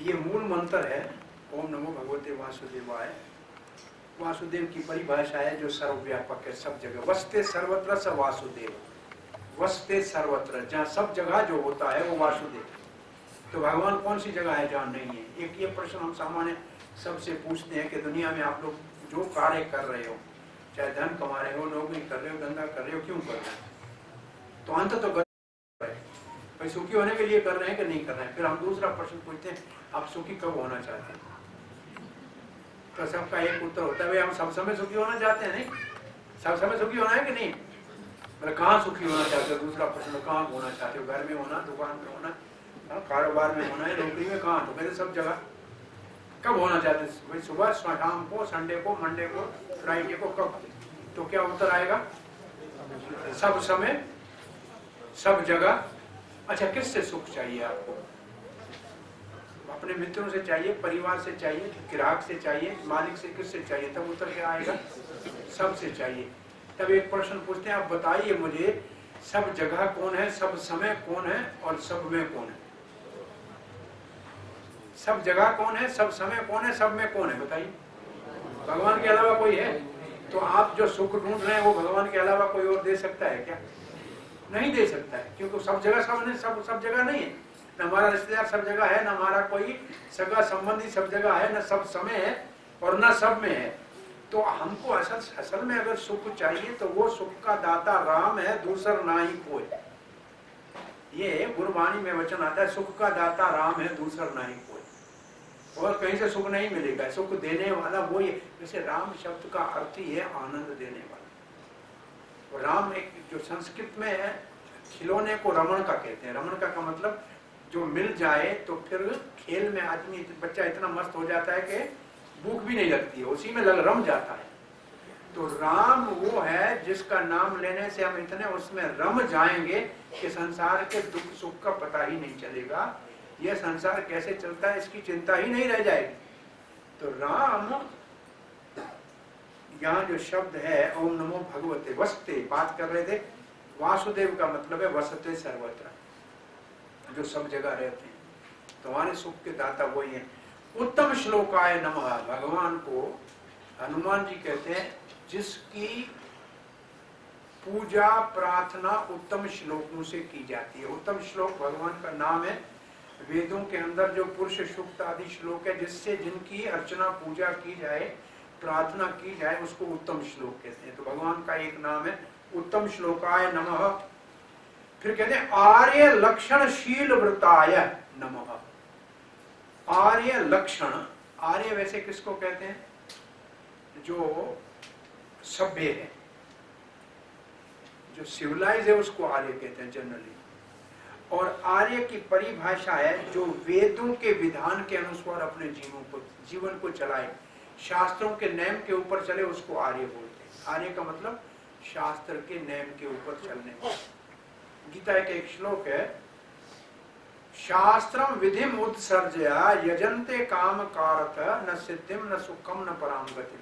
ये मूल मंत्र है ओम नमो भगवते वासुदेवाय। वासुदेव की परिभाषा है जो सर्वव्यापक है, सब जगह। वसते सर्वत्र स वासुदेव, वसते सर्वत्र, जहाँ सब जगह जो होता है वो वासुदेव। तो भगवान कौन सी जगह है जहाँ नहीं है? एक ये प्रश्न हम सामान्य सबसे पूछते हैं कि दुनिया में आप लोग जो कार्य कर रहे हो, चाहे धन कमा रहे हो, नौकरी कर रहे हो, धंधा कर रहे हो, क्यों कर रहे हो? तो अंत तो भाई सुखी होने के लिए कर रहे हैं कि नहीं कर रहे हैं? फिर हम दूसरा प्रश्न पूछते हैं आप सुखी कब होना चाहते हैं? तो सबका एक उत्तर होता है भाई हम सब समय सुखी होना चाहते हैं। नहीं, सब समय सुखी होना है कि नहीं? मतलब कहाँ सुखी होना चाहते हो? दूसरा प्रश्न, कहाँ होना चाहते हो? घर में होना, दुकान में होना, कारोबार में होना है, नौकरी में, कहाँ? तो मेरे सब जगह। कब होना चाहते हैं भाई? सुबह, शाम को, संडे को, मंडे को, फ्राइडे को, कब? तो क्या उत्तर आएगा? सब समय, सब जगह। अच्छा, किससे सुख चाहिए आपको? अपने मित्रों से चाहिए, परिवार से चाहिए, ग्राहक से चाहिए, मालिक से, किससे चाहिए? तब उत्तर क्या आएगा? सबसे चाहिए। तब एक प्रश्न पूछते हैं आप बताइए मुझे सब जगह कौन है, सब समय कौन है और सब में कौन है? सब जगह कौन है, सब समय कौन है, सब में कौन है? बताइए। भगवान के अलावा कोई है? तो आप जो सुख ढूंढ रहे हैं वो भगवान के अलावा कोई और दे सकता है क्या? नहीं दे सकता है, क्योंकि सब जगह सब जगह नहीं है। न हमारा रिश्तेदार सब जगह है, न हमारा कोई सगा संबंधी सब जगह है, न सब समय है और न सब में है। तो हमको असल में अगर सुख चाहिए तो वो सुख का दाता राम है, दूसरा ना ही कोई। ये गुरबाणी में वचन आता है, सुख का दाता राम है, दूसरा ना ही कोई। और कहीं से सुख नहीं मिलेगा। सुख देने वाला वो ही, जैसे राम शब्द का अर्थ ही है आनंद देने वाला। राम एक जो संस्कृत में है, खिलौने को रमण का कहते हैं। रमण का मतलब जो मिल जाए तो फिर खेल में आदमी, बच्चा इतना मस्त हो जाता है कि भूख भी नहीं लगती है, उसी में रम जाता है। तो राम वो है जिसका नाम लेने से हम इतने उसमें रम जाएंगे कि संसार के दुख सुख का पता ही नहीं चलेगा। यह संसार कैसे चलता है इसकी चिंता ही नहीं रह जाएगी। तो राम, यहाँ जो शब्द है ओम नमो भगवते, वसते, बात कर रहे थे, वासुदेव का मतलब है वसते सर्वत्र, जो सब जगह रहते हैं। तो हमारे सुख के दाता वही है। उत्तम श्लोकाय नमः, भगवान को हनुमान जी कहते हैं जिसकी पूजा प्रार्थना उत्तम श्लोकों से की जाती है। उत्तम श्लोक भगवान का नाम है। वेदों के अंदर जो पुरुष सूक्त आदि श्लोक है जिससे जिनकी अर्चना पूजा की जाए, प्रार्थना की जाए, उसको उत्तम श्लोक कहते हैं। तो भगवान का एक नाम है उत्तम श्लोकाय नमः। फिर कहते हैं आर्य लक्षण शील व्रताय नमः। आर्य लक्षण, आर्य वैसे किसको कहते हैं? जो सभ्य है, जो सिविलाइज है, उसको आर्य कहते हैं जनरली। और आर्य की परिभाषा है जो वेदों के विधान के अनुसार अपने जीवन को चलाए, शास्त्रों के नेम के ऊपर चले, उसको आर्य बोलते हैं। आर्य का मतलब शास्त्र के नेम के ऊपर चलने। गीता के एक श्लोक है, शास्त्रम विधिम उत्सर्जया यजन्ते काम कारत न सिद्धिम न सुखम न पराम गतिम।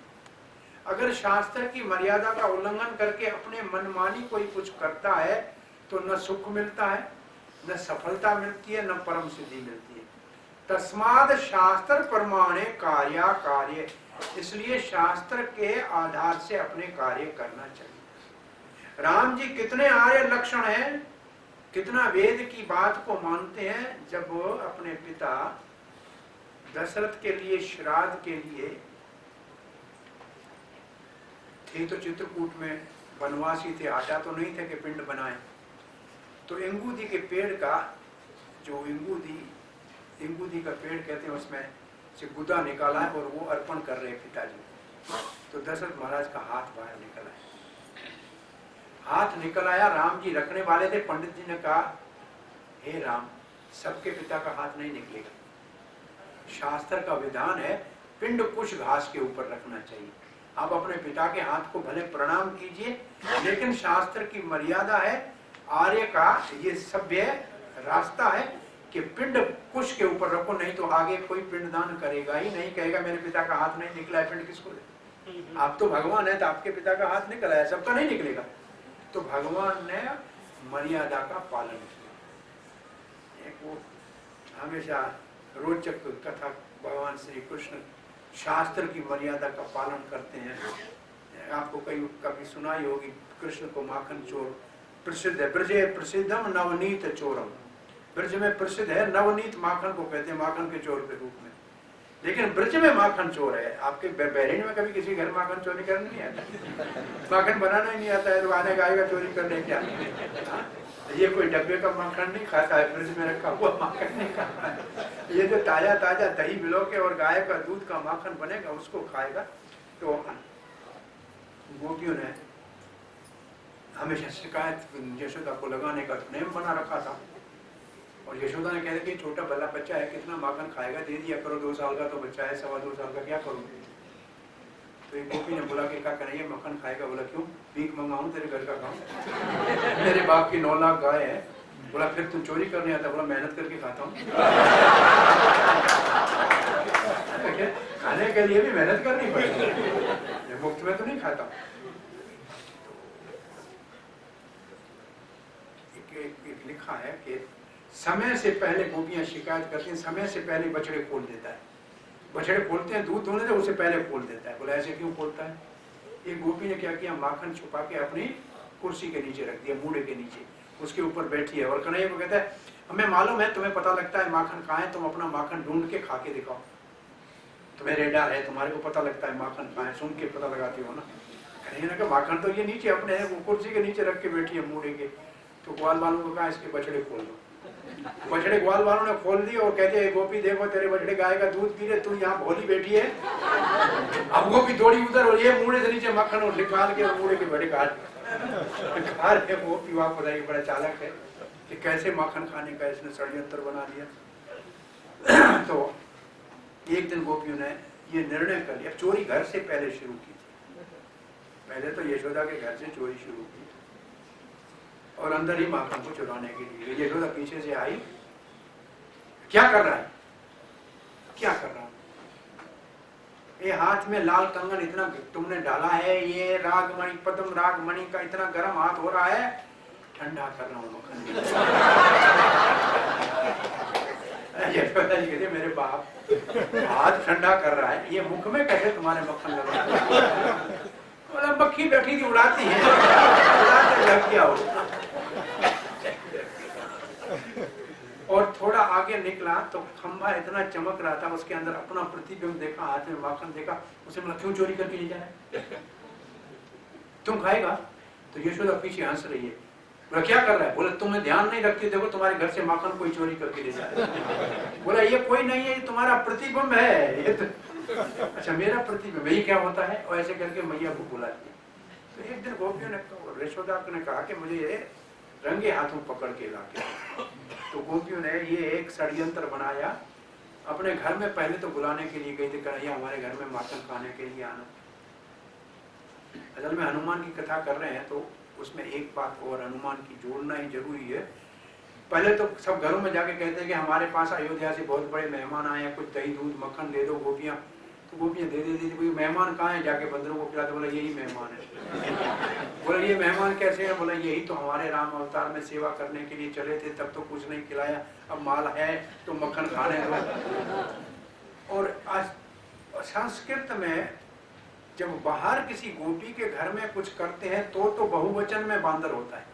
अगर शास्त्र की मर्यादा का उल्लंघन करके अपने मनमानी कोई कुछ करता है तो न सुख मिलता है, न सफलता मिलती है, न परम सिद्धि मिलती है। तस्माद शास्त्र प्रमाणे कार्या कार्य, इसलिए शास्त्र के आधार से अपने कार्य करना चाहिए। राम जी कितने आर्य लक्षण हैं, कितना वेद की बात को मानते हैं। जब वो अपने पिता दशरथ के लिए श्राद्ध के लिए थे तो चित्रकूट में वनवासी थे, आटा तो नहीं थे कि पिंड बनाए, तो इंगूदी के पेड़ का जो इंगूदी का पेड़ कहते हैं उसमें से गुदा निकाला है और वो अर्पण कर रहे पिताजी। तो दशरथ महाराज का हाथ बाहर निकला है, हाथ निकल आया। राम जी रखने वाले थे, पंडित जी ने कहा हे राम, सबके पिता का हाथ नहीं निकलेगा, शास्त्र का विधान है पिंड कुछ घास के ऊपर रखना चाहिए। आप अपने पिता के हाथ को भले प्रणाम कीजिए, लेकिन शास्त्र की मर्यादा है, आर्य का ये सभ्य रास्ता है कि पिंड कुछ के ऊपर रखो, नहीं तो आगे कोई पिंडदान करेगा ही नहीं, कहेगा मेरे पिता का हाथ नहीं निकला है, पिंड किसको दे। आप तो भगवान है, तो आपके पिता का हाथ निकला है, सबका नहीं निकलेगा। तो भगवान ने मर्यादा का पालन किया। एक वो हमेशा रोचक कथा, भगवान श्री कृष्ण शास्त्र की मर्यादा का पालन करते हैं। आपको कभी सुनाई होगी, कृष्ण को माखन चोर प्रसिद्ध है, ब्रजे प्रसिद्धम नवनीत चोरम, ब्रज में प्रसिद्ध है, नवनीत माखन को कहते हैं, माखन के चोर के रूप में। लेकिन ब्रज में माखन चोर है। आपके बहरीन में कभी किसी घर माखन चोरी करने नहीं आता, माखन बनाना ही नहीं आता है, तो आने का आएगा चोरी करने क्या। ये कोई डब्बे का माखन नहीं खाता है, फ्रिज में रखा हुआ माखन नहीं खाता है। ये जो ताजा ताजा दही मिलो के और गाय का दूध का माखन बनेगा उसको खाएगा। तो गोपियों ने हमेशा शिकायत यशोदा को लगाने का नियम बना रखा था, और यशोदा ने कह दिया कि छोटा भला बच्चा है, कितना माखन खाएगा, दे दिया करो, 2 साल का तो बच्चा है, 2.25 साल का, क्या करूँ। तो एक गोपी ने बोला कि क्या करें, मक्खन खाएगा। बोला क्यों, भीख मंगाऊं तेरे घर का काम, मेरे बाप की 9 लाख गाय है। बोला फिर तू चोरी करने आता। बोला मेहनत करके खाता हूँ। खाने के लिए भी मेहनत करनी पड़ती है, मुफ्त में तो नहीं खाता। एक लिखा है कि समय से पहले गोपियां शिकायत करती हैं, समय से पहले बछड़े खोल देता है, बछड़े खोलते हैं दूध दोने से उससे पहले खोल देता है। बोला ऐसे क्यों खोलता है। एक गोपी ने क्या किया, माखन छुपा के अपनी कुर्सी के नीचे रख दिया, मूढ़े के नीचे, उसके ऊपर बैठी है। और कन्हैया को कहता है हमें मालूम है, तुम्हें पता लगता है माखन कहाँ है, तुम अपना माखन ढूंढ के खा के दिखाओ, तुम्हें रेडार है, तुम्हारे को पता लगता है माखन कहाँ है, सुन के पता लगाती हो ना। कन्हैया ने कहा माखन तो ये नीचे अपने है, वो कुर्सी के नीचे रख के बैठी है मूढ़े के। तो ग्वाल वालों को कहा इसके बछड़े खोल दो। बछड़े ग्वाल वालों ने खोल दिए और कहते हैं गोपी देखो तेरे बछड़े गाय का दूध पी रहे, तू यहाँ भोली बैठी है। अब गोपी दौड़ी उधर और ये मूढ़े से नीचे मक्खन और निकाल के मूढ़े के बड़े खा रहे। गोपी वापस आई, बड़ा चालक है कि कैसे माखन खाने का इसने षड्यंत्र बना दिया। तो एक दिन गोपियों ने ये निर्णय कर लिया, चोरी घर से पहले शुरू की थी। पहले तो यशोदा के घर से चोरी शुरू की और अंदर ही माखन को चुराने के लिए। यशोदा पीछे से आई, क्या कर रहा है, क्या कर रहा है, ये हाथ में लाल कंगन इतना तुमने डाला है, ये रागमणि पद्म रागमणि का इतना गर्म हाथ हो रहा है, ठंडा कर रहा हूँ मक्खन। यशोदा जी कहते मेरे बाप हाथ ठंडा कर रहा है, ये मुख में कैसे तुम्हारे मक्खन लगा। बोला मक्खी बैठी थी उड़ाती है, उड़ाते लग गया हो। और थोड़ा आगे निकला तो खंभा इतना चमक रहा था, उसके अंदर अपना प्रतिबिंब देखा, हाथ में माखन देखा। उसे बोला क्यों चोरी करके ले जा रहा है, तुम खाएगा। तो यशोदा पीछे हंस रही है। बोला क्या कर रहा है। बोला तुम्हें ध्यान नहीं रखती, देखो तुम्हारे घर से माखन कोई चोरी करके ले जा रहा है। बोला ये कोई नहीं है, ये तुम्हारा प्रतिबिंब है। ये तो अच्छा मेरा प्रतिबिंब, यही क्या होता है। और ऐसे करके मैया को बुलाती है। तो एक दिन गोपियों ने यशोदा ने कहा कि मुझे ये रंगे हाथों पकड़ के लाके। तो गोपियों ने ये एक षड्यंत्र बनाया, अपने घर में पहले तो बुलाने के लिए गई थी, कन्हैया हमारे घर में माखन खाने के लिए आना। असल में हनुमान की कथा कर रहे हैं तो उसमें एक बात और हनुमान की जोड़ना ही जरूरी है। पहले तो सब घरों में जाके कहते हैं कि हमारे पास अयोध्या से बहुत बड़े मेहमान आए हैं, कुछ दही दूध मक्खन दे दो। गोपियां तो गोपियां दे देती थी। कोई मेहमान कहाँ है, जाके बंदरों को खिलाते। बोला यही मेहमान है। बोला ये मेहमान कैसे है। बोला यही तो हमारे राम अवतार में सेवा करने के लिए चले थे, तब तो कुछ नहीं खिलाया, अब माल है तो मक्खन खाने दो। और आज संस्कृत में जब बाहर किसी गोपी के घर में कुछ करते हैं तो बहुवचन में बांदर होता है,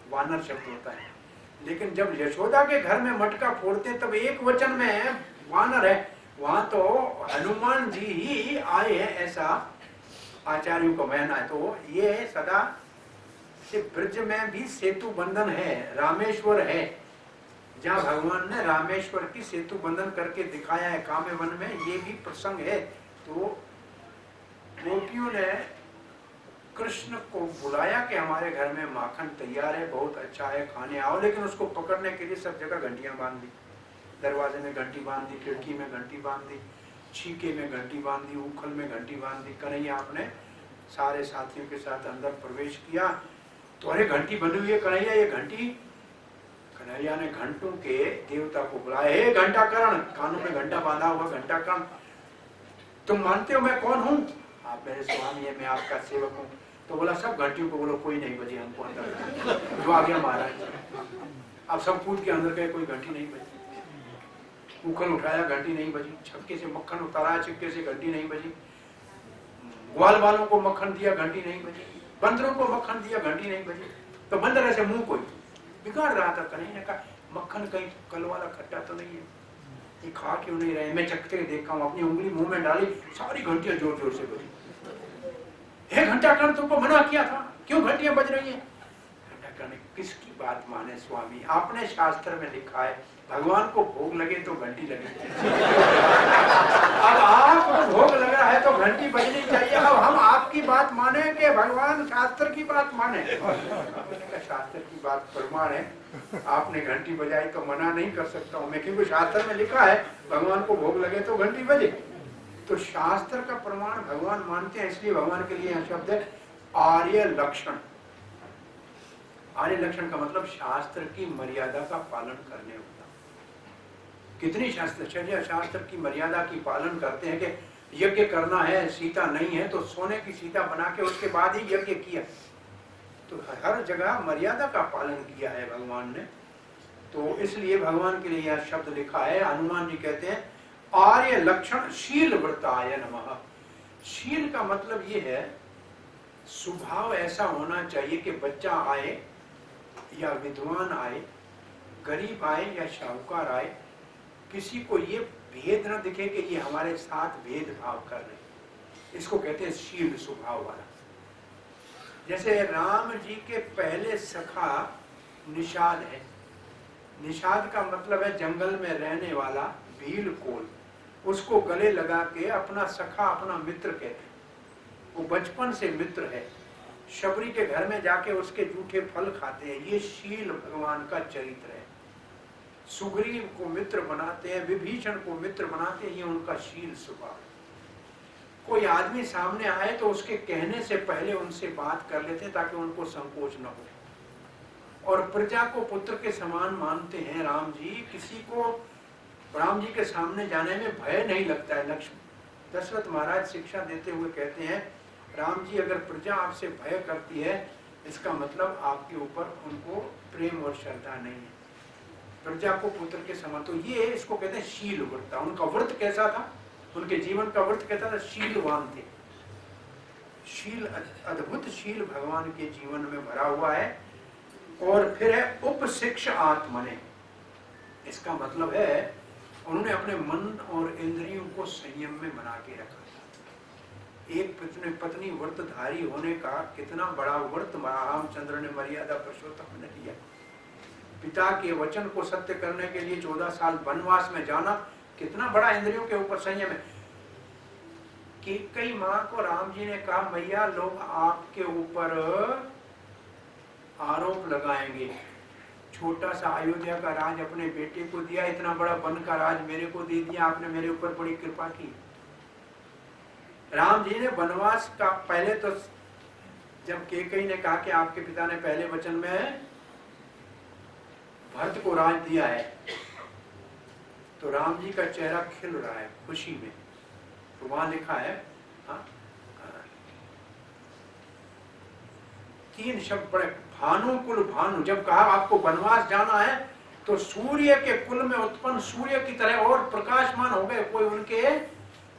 वानर शब्द होता है। लेकिन जब यशोदा के घर में मटका फोड़ते हैं तब एक वचन में वानर है। वहां तो हनुमान जी ही आए हैं, ऐसा आचार्यों का कहना है। तो ये सदा से ब्रज में भी सेतु बंधन है, रामेश्वर है, जहाँ भगवान ने रामेश्वर की सेतु बंधन करके दिखाया है काम्य वन में, ये भी प्रसंग है। तो गोपियों ने कृष्ण को बुलाया कि हमारे घर में माखन तैयार है, बहुत अच्छा है, खाने आओ। लेकिन उसको पकड़ने के लिए सब जगह घंटियां बांध दी, दरवाजे में घंटी बांध दी, खिड़की में घंटी बांध दी, छीके में घंटी बांध दी, उखल में घंटी बांध दी। कन्हैया अपने सारे साथियों के साथ अंदर प्रवेश किया तो अरे घंटी बंधी हुई है कन्हैया, ये घंटी। कन्हैया ने घंटों के देवता को बुलाया, हे घंटाकरण, कानों में घंटा बांधा हुआ घंटाकरण, तुम मानते हो मैं कौन हूँ? आप मेरे स्वामी है, मैं आपका सेवक हूँ। तो बोला सब घंटियों को बोलो कोई नहीं बजी हमको अंदर। जो आ गया महाराज। अब सब कूद के अंदर गए, कोई घंटी नहीं बजी। उखल उठाया, घंटी नहीं बजी। छक्के से मक्खन उतारा, छक्के से घंटी नहीं बजी। ग्वाल वालों को मक्खन दिया, घंटी नहीं बजी। बंदरों को मक्खन दिया, घंटी नहीं बजी। तो बंदर ऐसे मुंह कोई बिगाड़ रहा था। कन्हैया ने कहा मक्खन कहीं कल वाला खट्टा तो नहीं है, ये खा क्यों नहीं रहे? मैं चखते देखा हूँ। अपनी उंगली मुंह में डाली, सारी घंटियां जोर जोर से बजी। हे घंटाकर्ण, तुमको मना किया था, क्यों घंटियां बज रही हैं? घंटाकर्ण किसकी बात माने स्वामी, आपने शास्त्र में लिखा है भगवान को भोग लगे तो घंटी लगे। अब आपको भोग लगा है तो घंटी बजनी चाहिए। अब हम आपकी बात माने कि भगवान शास्त्र की बात माने? शास्त्र की बात प्रमाण है, आपने घंटी बजाई तो मना नहीं कर सकता हूं मैं, क्योंकि शास्त्र में लिखा है भगवान को भोग लगे तो घंटी बजे। तो शास्त्र का प्रमाण भगवान मानते हैं, इसलिए भगवान के लिए यह शब्द है आर्य लक्षण। आर्य लक्षण का मतलब शास्त्र की मर्यादा का पालन करने वाला। कितनी शास्त्र की मर्यादा की पालन करते हैं कि यज्ञ करना है, सीता नहीं है तो सोने की सीता बना के उसके बाद ही यज्ञ किया। तो हर जगह मर्यादा का पालन किया है भगवान ने। तो इसलिए भगवान के लिए यह शब्द लिखा है। हनुमान जी कहते हैं आर्य लक्षण शील व्रताय नमः। शील का मतलब ये है स्वभाव ऐसा होना चाहिए कि बच्चा आए या विद्वान आए, गरीब आए या शाहूकार आए, किसी को ये भेद न दिखे कि ये हमारे साथ भेदभाव कर रहे। इसको कहते हैं शील स्वभाव वाला। जैसे राम जी के पहले सखा निषाद है। निषाद का मतलब है जंगल में रहने वाला भील कोल। उसको गले लगा के अपना सखा, अपना मित्र कहते हैं। वो बचपन से मित्र है। शबरी के घर में जाके उसके जूठे फल खाते हैं। ये शील भगवान का चरित्र है। सुग्रीव को मित्र बनाते हैं, विभीषण को मित्र बनाते हैं, ये उनका शील स्वभाव। कोई आदमी सामने आए तो उसके कहने से पहले उनसे बात कर लेते हैं ताकि उनको संकोच न हो। और प्रजा को पुत्र के समान मानते हैं राम जी। किसी को राम जी के सामने जाने में भय नहीं लगता है। लक्ष्मण दशरथ महाराज शिक्षा देते हुए कहते हैं राम जी अगर प्रजा आपसे भय करती है इसका मतलब आपके ऊपर उनको प्रेम और श्रद्धा नहीं है। प्रजा को पुत्र के समान, तो ये इसको कहते हैं शील व्रता। उनका व्रत कैसा था? उनके जीवन का व्रत कैसा था? शीलवान थे। शील, अद्भुत शील भगवान के जीवन में भरा हुआ है। और फिर है उपशिक्ष आत्मने। इसका मतलब है उन्होंने अपने मन और इंद्रियों को संयम में बना के रखा था। एक पत्नी व्रतधारी होने का कितना बड़ा व्रत रामचंद्र ने मर्यादा पुरुषोत्तम ने लिया। पिता के वचन को सत्य करने के लिए 14 साल वनवास में जाना कितना बड़ा इंद्रियों के ऊपर संयम है। कि कई माँ को राम जी ने कहा मैया लोग आपके ऊपर आरोप लगाएंगे, छोटा सा अयोध्या का राज अपने बेटे को दिया, इतना बड़ा वन का राज मेरे को दे दिया, आपने मेरे ऊपर बड़ी कृपा की। राम जी ने वनवास का पहले तो जब कैकेयी ने कहा कि आपके पिता ने पहले वचन में भरत को राज दिया है, तो राम जी का चेहरा खिल रहा है खुशी में। तो वहां लिखा है तीन शब्द पड़े, भानु कुल भानु। जब कहा आपको वनवास जाना है तो सूर्य के कुल में उत्पन्न सूर्य की तरह और प्रकाशमान हो गए। कोई उनके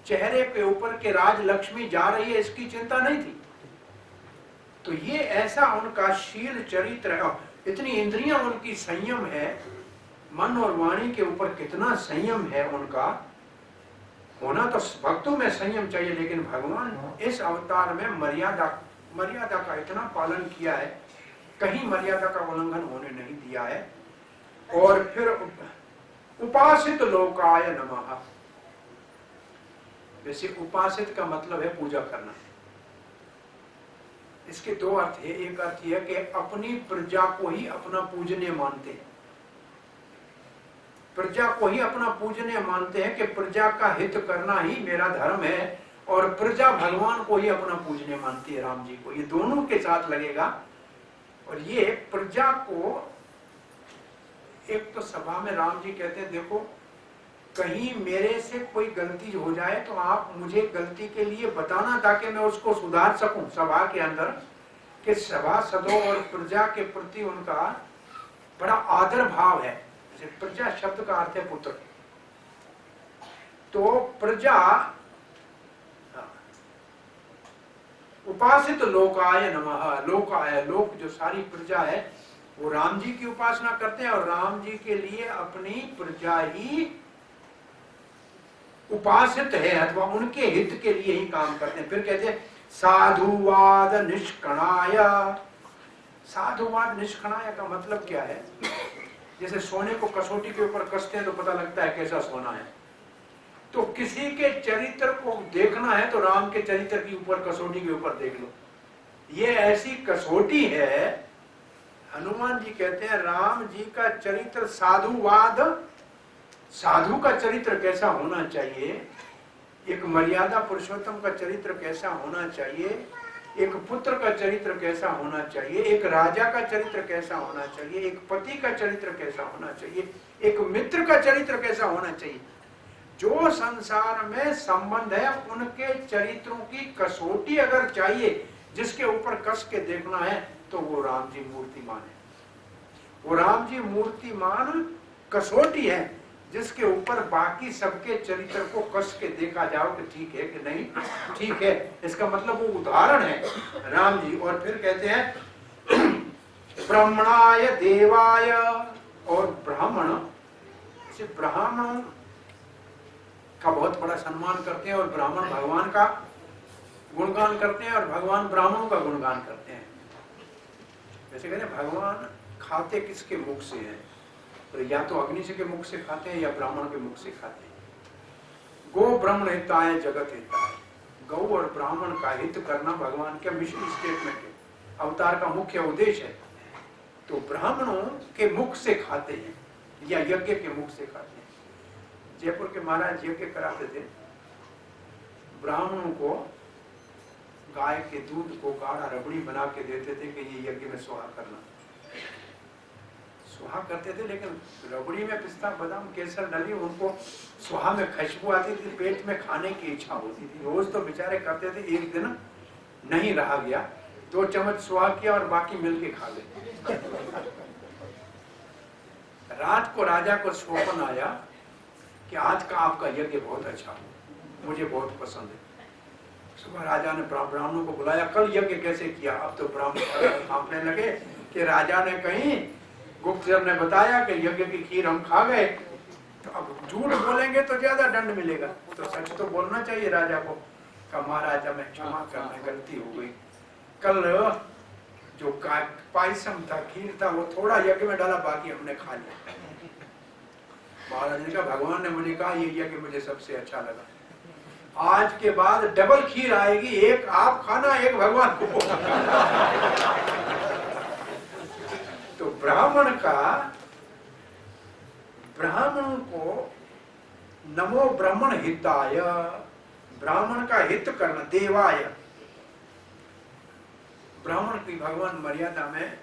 चेहरे पे ऊपर के राज लक्ष्मी जा रही है इसकी चिंता नहीं थी। तो ये ऐसा उनका शील चरित्र, इतनी इंद्रियां उनकी संयम है, मन और वाणी के ऊपर कितना संयम है उनका। होना तो भक्तों में संयम चाहिए, लेकिन भगवान इस अवतार में मर्यादा का इतना पालन किया है, कहीं मर्यादा का उल्लंघन होने नहीं दिया है। और फिर उपासित लोकाय नमः। वैसे उपासित का मतलब है पूजा करना। इसके दो अर्थ है। एक अर्थ यह कि अपनी प्रजा को ही अपना पूजनीय मानते हैं, प्रजा को ही अपना पूजनीय मानते हैं कि प्रजा का हित करना ही मेरा धर्म है, और प्रजा भगवान को ही अपना पूजनीय मानती है, राम जी को। ये दोनों के साथ लगेगा। और ये प्रजा को, एक तो सभा में राम जी कहते हैं देखो कहीं मेरे से कोई गलती हो जाए तो आप मुझे गलती के लिए बताना ताकि मैं उसको सुधार सकूं सभा के अंदर, कि सभासदों और प्रजा के प्रति उनका बड़ा आदर भाव है। प्रजा शब्द का अर्थ है पुत्र। तो प्रजा, उपासित लोकाय नमः। लोकाय, लोक जो सारी प्रजा है वो राम जी की उपासना करते हैं, और राम जी के लिए अपनी प्रजा ही उपासित है, अथवा उनके हित के लिए ही काम करते हैं। फिर कहते हैं साधुवाद निष्कणाय। साधुवाद निष्कणाय का मतलब क्या है? जैसे सोने को कसौटी के ऊपर कसते हैं तो पता लगता है कैसा सोना है। तो किसी के चरित्र को देखना है तो राम के चरित्र के ऊपर, कसौटी के ऊपर देख लो। ये ऐसी कसौटी है। हनुमान जी कहते हैं राम जी का चरित्र साधुवाद, साधु का चरित्र कैसा होना चाहिए, एक मर्यादा पुरुषोत्तम का चरित्र कैसा होना चाहिए, एक पुत्र का चरित्र कैसा होना चाहिए, एक राजा का चरित्र कैसा होना चाहिए, एक पति का चरित्र कैसा होना चाहिए, एक मित्र का चरित्र कैसा होना चाहिए। जो संसार में संबंध है उनके चरित्रों की कसौटी अगर चाहिए, जिसके ऊपर कस के देखना है, तो वो राम जी मूर्तिमान है। वो राम जी मूर्तिमान कसौटी है जिसके ऊपर बाकी सबके चरित्र को कस के देखा जाओ कि ठीक है कि नहीं ठीक है। इसका मतलब वो उदाहरण है राम जी। और फिर कहते हैं ब्राह्मणाय देवाय, और ब्राह्मण से, ब्राह्मण का बहुत बड़ा सम्मान करते हैं, और ब्राह्मण भगवान का गुणगान करते हैं, और भगवान ब्राह्मणों का गुणगान करते हैं। जैसे कहते हैं भगवान खाते किसके मुख से हैं, तो या तो अग्नि से के मुख से खाते हैं या ब्राह्मण के मुख से खाते हैं। गो ब्राह्मण हिताय जगत हिताय। गौ और ब्राह्मण का हित करना भगवान के मिशन स्टेटमेंट है, अवतार का मुख्य उद्देश्य है। तो ब्राह्मणों के मुख से खाते हैं या यज्ञ के मुख से खाते हैं। जयपुर के महाराज यज्ञ कराते थे, ब्राह्मणों को गाय के दूध को गाढ़ा रबड़ी बना के देते थे कि ये यज्ञ में सुहा करना। सुहा करते थे, लेकिन रबड़ी में पिस्ता बादाम केसर डाली, उनको सुहा में खुशबू आती थी, पेट में खाने की इच्छा होती थी। रोज तो बेचारे करते थे, एक दिन नहीं रहा गया, 2 चम्मच सुहा किया और बाकी मिलके खा गए। रात को राजा को स्वप्न आया कि आज का आपका यज्ञ बहुत अच्छा हो, मुझे बहुत पसंद है। सुबह राजा ने ब्राह्मणों को बुलाया, कल यज्ञ कैसे किया। अब तो ब्राह्मण कांपने लगे कि राजा ने कहीं गुप्तचर ने बताया कि यज्ञ की खीर हम खा गए, तो अब झूठ बोलेंगे तो ज्यादा दंड मिलेगा, तो सच तो बोलना चाहिए राजा को। कहा महाराजा मैं क्षमा करना, गलती हो गई। कल जो पायसम था, खीर था, वो थोड़ा यज्ञ में डाला, बाकी हमने खा लिया। महाराज ने कहा भगवान ने मुझे कहा ये यज्ञ मुझे सबसे अच्छा लगा, आज के बाद डबल खीर आएगी, एक आप खाना एक भगवान को। तो ब्राह्मण को नमो ब्राह्मण हिताय, ब्राह्मण का हित करना, देवाय। ब्राह्मण की भगवान मर्यादा में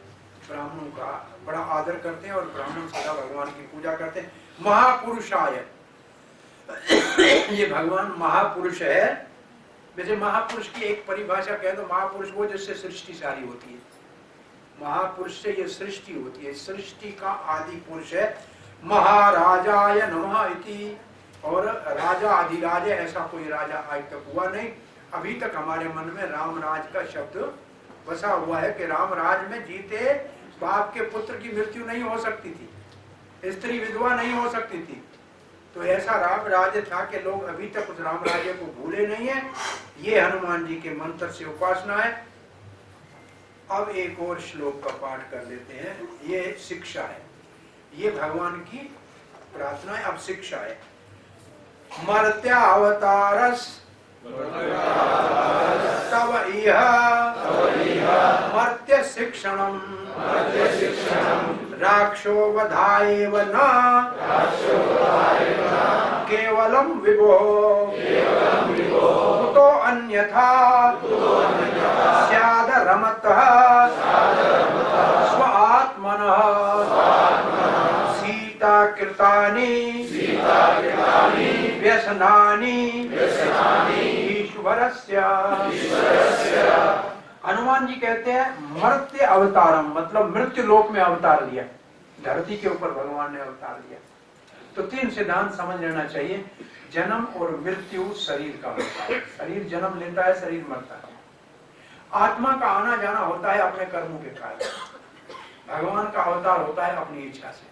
ब्राह्मणों का बड़ा आदर करते हैं और ब्राह्मण सदा भगवान की पूजा करते हैं। महापुरुषाय, ये भगवान महापुरुष है। वैसे महापुरुष की एक परिभाषा कह दो, महापुरुष वो जिससे सृष्टि सारी होती है। महापुरुष से ये सृष्टि होती है, सृष्टि का आदि पुरुष है। महाराजाय नमः इति, और राजा अधिराज ऐसा कोई राजा आज तक हुआ नहीं। अभी तक हमारे मन में राम राज का शब्द बसा हुआ है कि राम राज में जीते बाप के पुत्र की मृत्यु नहीं हो सकती थी, स्त्री विधवा नहीं हो सकती थी। तो ऐसा राम राज्य था कि लोग अभी तक उस राम राज्य को भूले नहीं है। ये हनुमान जी के मंत्र से उपासना है। अब एक और श्लोक का पाठ कर लेते हैं। ये शिक्षा है, ये भगवान की प्रार्थना है। अब शिक्षा है। मर्त्यावतारस तव इह मर्त्य शिक्षणम राक्षो वधाएव न केवलम विभो कुतो अन्यथा स्याद रमतः स्वात्मनः सीता कृतानि व्यसनानि ईश्वरस्य। हनुमान जी कहते हैं मर्त्य अवतारम, मतलब मृत्यु लोक में अवतार लिया, धरती के ऊपर भगवान ने अवतार लिया। तो तीन सिद्धांत समझ लेना चाहिए। जन्म और मृत्यु शरीर का होता है, शरीर जन्म लेता है, शरीर मरता है। आत्मा का आना जाना होता है अपने कर्मों के कारण, भगवान का अवतार होता है अपनी इच्छा से।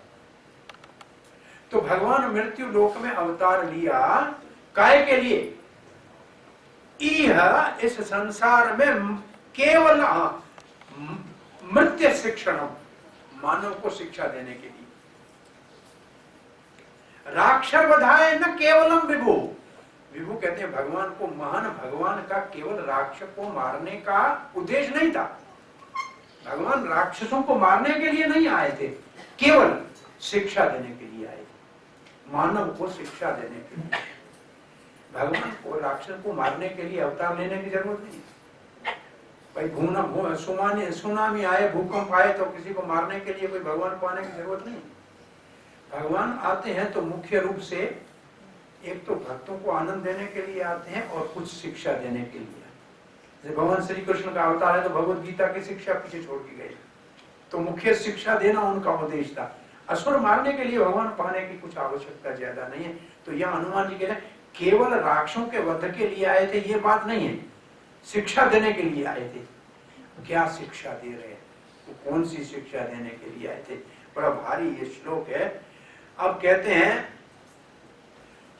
तो भगवान मृत्यु लोक में अवतार लिया काय के लिए? यह इस संसार में केवल मृत्य शिक्षण, मानव को शिक्षा देने के लिए। राक्षर बधाए न केवलम विभु, विभु कहते हैं भगवान को। महान भगवान का केवल राक्षस को मारने का उद्देश्य नहीं था। भगवान राक्षसों को मारने के लिए नहीं आए थे, केवल शिक्षा देने के लिए आए थे, मानव को शिक्षा देने के लिए। भगवान को राक्षस को मारने के लिए अवतार लेने की जरूरत नहीं। भाई सुनामी आए, भूकंप आए तो किसी को मारने के लिए कोई भगवान को आने की जरूरत नहीं। भगवान आते हैं तो मुख्य रूप से एक तो भक्तों को आनंद देने के लिए आते हैं और कुछ शिक्षा देने के लिए। जब भगवान श्री कृष्ण का अवतार है तो भगवत गीता की शिक्षा पीछे छोड़ के गए, तो मुख्य शिक्षा देना उनका उद्देश्य था। असुर मारने के लिए भगवान पाने की कुछ आवश्यकता ज्यादा नहीं है। तो यह हनुमान जी कह रहे हैं केवल राक्षसों के वध के लिए आए थे, ये बात नहीं है, शिक्षा देने के लिए आए थे। क्या शिक्षा दे रहे हैं, तो कौन सी शिक्षा देने के लिए आए थे? बड़ा भारी ये श्लोक है। अब कहते हैं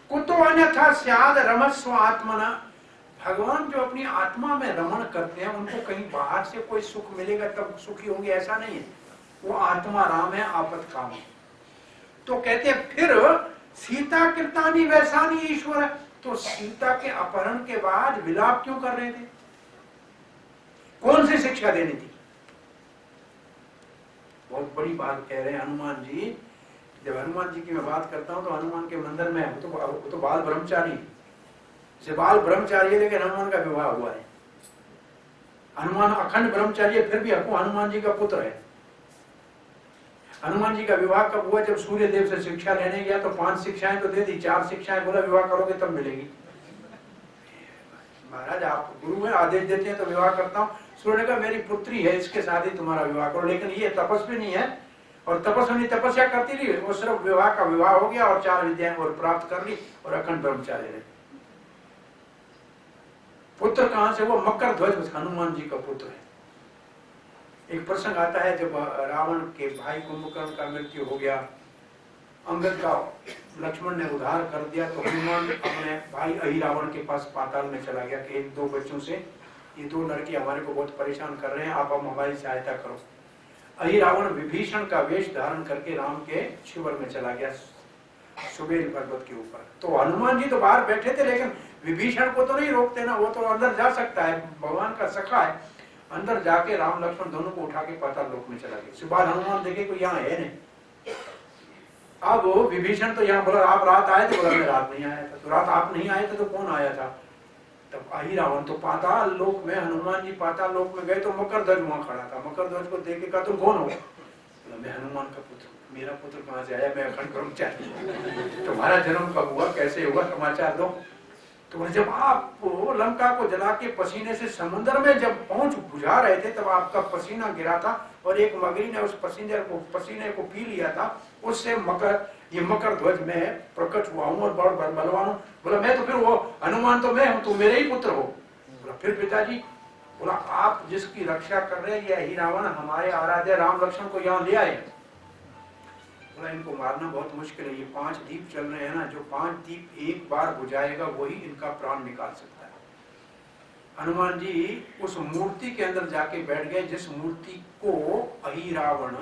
कुतो अन्यथा स्याद रमस्व आत्मना, भगवान जो अपनी आत्मा में रमण करते हैं उनको कहीं बाहर से कोई सुख मिलेगा तब सुखी होंगे, ऐसा नहीं है। वो आत्मा राम है, आपत काम है। तो कहते हैं फिर सीता कृतानि वैसानि ईश्वर, तो सीता के अपहरण के बाद विलाप क्यों कर रहे थे? कौन सी शिक्षा देनी थी? बहुत बड़ी बात कह रहे हैं हनुमान जी। जब हनुमान जी की मैं बात करता हूं तो हनुमान के मंदिर में वो तो बाल ब्रह्मचारी, से बाल ब्रह्मचारी है लेकिन हनुमान का विवाह हुआ है। हनुमान अखंड ब्रह्मचारी है, फिर भी हनुमान जी का पुत्र है। हनुमान जी का विवाह कब हुआ? जब सूर्य देव से शिक्षा लेने गया तो 5 शिक्षाएं तो दे दी, 4 शिक्षाएं बोला विवाह करोगे तब मिलेगी। महाराज आप गुरु हैं, आदेश देते हैं तो विवाह करता हूँ। सूर्य ने कहा मेरी पुत्री है, इसके साथ ही तुम्हारा विवाह करो। लेकिन ये तपस्वी नहीं है और तपस्वी तपस्या करती रही, वो सिर्फ विवाह का विवाह हो गया और 4 विद्याएं और प्राप्त कर ली और अखंड ब्रह्मचारी रहे। पुत्र कहां से? वो मकर ध्वज हनुमान जी का पुत्र है। एक प्रसंग आता है जब रावण के भाई कुंभकर्ण का मृत्यु हो गया, अंगद का लक्ष्मण ने उद्धार कर दिया, तो हनुमान अपने भाई अहिरावण के पास पाताल में चला गया कि 1-2 बच्चों से ये 2 लड़के हमारे को बहुत परेशान कर रहे हैं, आप हमारी सहायता करो। अहिरावण विभीषण का वेश धारण करके राम के शिविर में चला गया, सुबेल पर्वत के ऊपर। तो हनुमान जी तो बाहर बैठे थे लेकिन विभीषण को तो नहीं रोकते ना, वो तो अंदर जा सकता है, भगवान का सखा है। अंदर जाके राम लक्ष्मण दोनों को उठा के पाताल लोक में चला गया। सुबह हनुमान देखे कोई यहाँ है नहीं। अब वो विभीषण तो यहाँ बोला आप रात आए थे, बोला मैं रात नहीं आया था। तो रात आप नहीं आए थे तो कौन आया था? तब अहिरावण तो पाताल लोक में, हनुमान जी पाताल लोक में गए तो मकर ध्वज वहां खड़ा था। मकर ध्वज को देख के कहा तुम कौन हो? मैं हनुमान का पुत्र। मेरा पुत्र कहाँ से आया? मैं अखंड ब्रह्मचारी। तुम्हारा जन्म कब हुआ, कैसे हुआ, समाचार दो। तो जब आप लंका को जला के पसीने से समुद्र में जब पहुंच बुझा रहे थे तब आपका पसीना गिरा था और एक मगरी ने उस पसीने को पी लिया था। उससे ये मकर ध्वज में प्रकट हुआ हूँ और बड़ बलवान हूँ। बोला मैं तो फिर वो हनुमान तो मैं हूँ, तो मेरे ही पुत्र हो। बोला फिर पिताजी, बोला आप जिसकी रक्षा कर रहे हैं यही रावण हमारे आराध्य राम लक्ष्मण को यहाँ ले आए। बोला इनको मारना बहुत मुश्किल है, ये 5 दीप चल रहे हैं ना, जो 5 दीप एक बार बुझाएगा वही इनका प्राण निकाल सकता है। हनुमान जी उस मूर्ति के अंदर जाके बैठ गए जिस मूर्ति को अहि रावण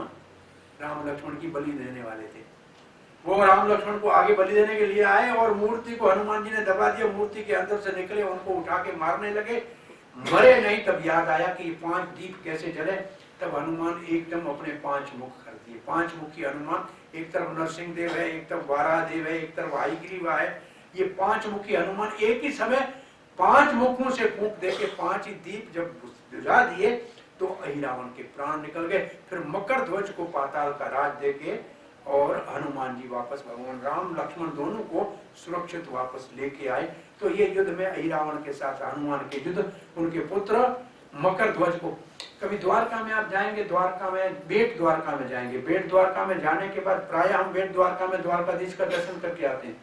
राम लक्ष्मण की बलि देने वाले थे। वो राम लक्ष्मण को आगे बलि देने के लिए आए और मूर्ति को हनुमान जी ने दबा दिया। मूर्ति के अंदर से निकले, उनको उठा के मारने लगे, मरे नहीं। तब याद आया कि ये 5 दीप कैसे जले। तब हनुमान एकदम अपने 5 मुख कर दिए। 5 मुखी हनुमान, एक तरफ नरसिंह देव है, एक तरफ वाराह देव है, एक तरफ हयग्रीव है। ये 5 मुखी हनुमान एक ही समय 5 मुखों से फूंक देके 5 ही दीप जब बुझा दिए तो अहि रावण के प्राण निकल गए। फिर मकर ध्वज को पाताल का राज देके और हनुमान जी वापस भगवान राम लक्ष्मण दोनों को सुरक्षित वापस लेके आए। तो ये युद्ध में अहि रावण के साथ हनुमान के युद्ध, उनके पुत्र मकर ध्वज को। कभी द्वारका में आप जाएंगे, द्वारका में बेट द्वारका में जाएंगे। बेट द्वारका में जाने के बाद प्राय हम बेट द्वारका में द्वारकाधीश का दर्शन करके आते हैं।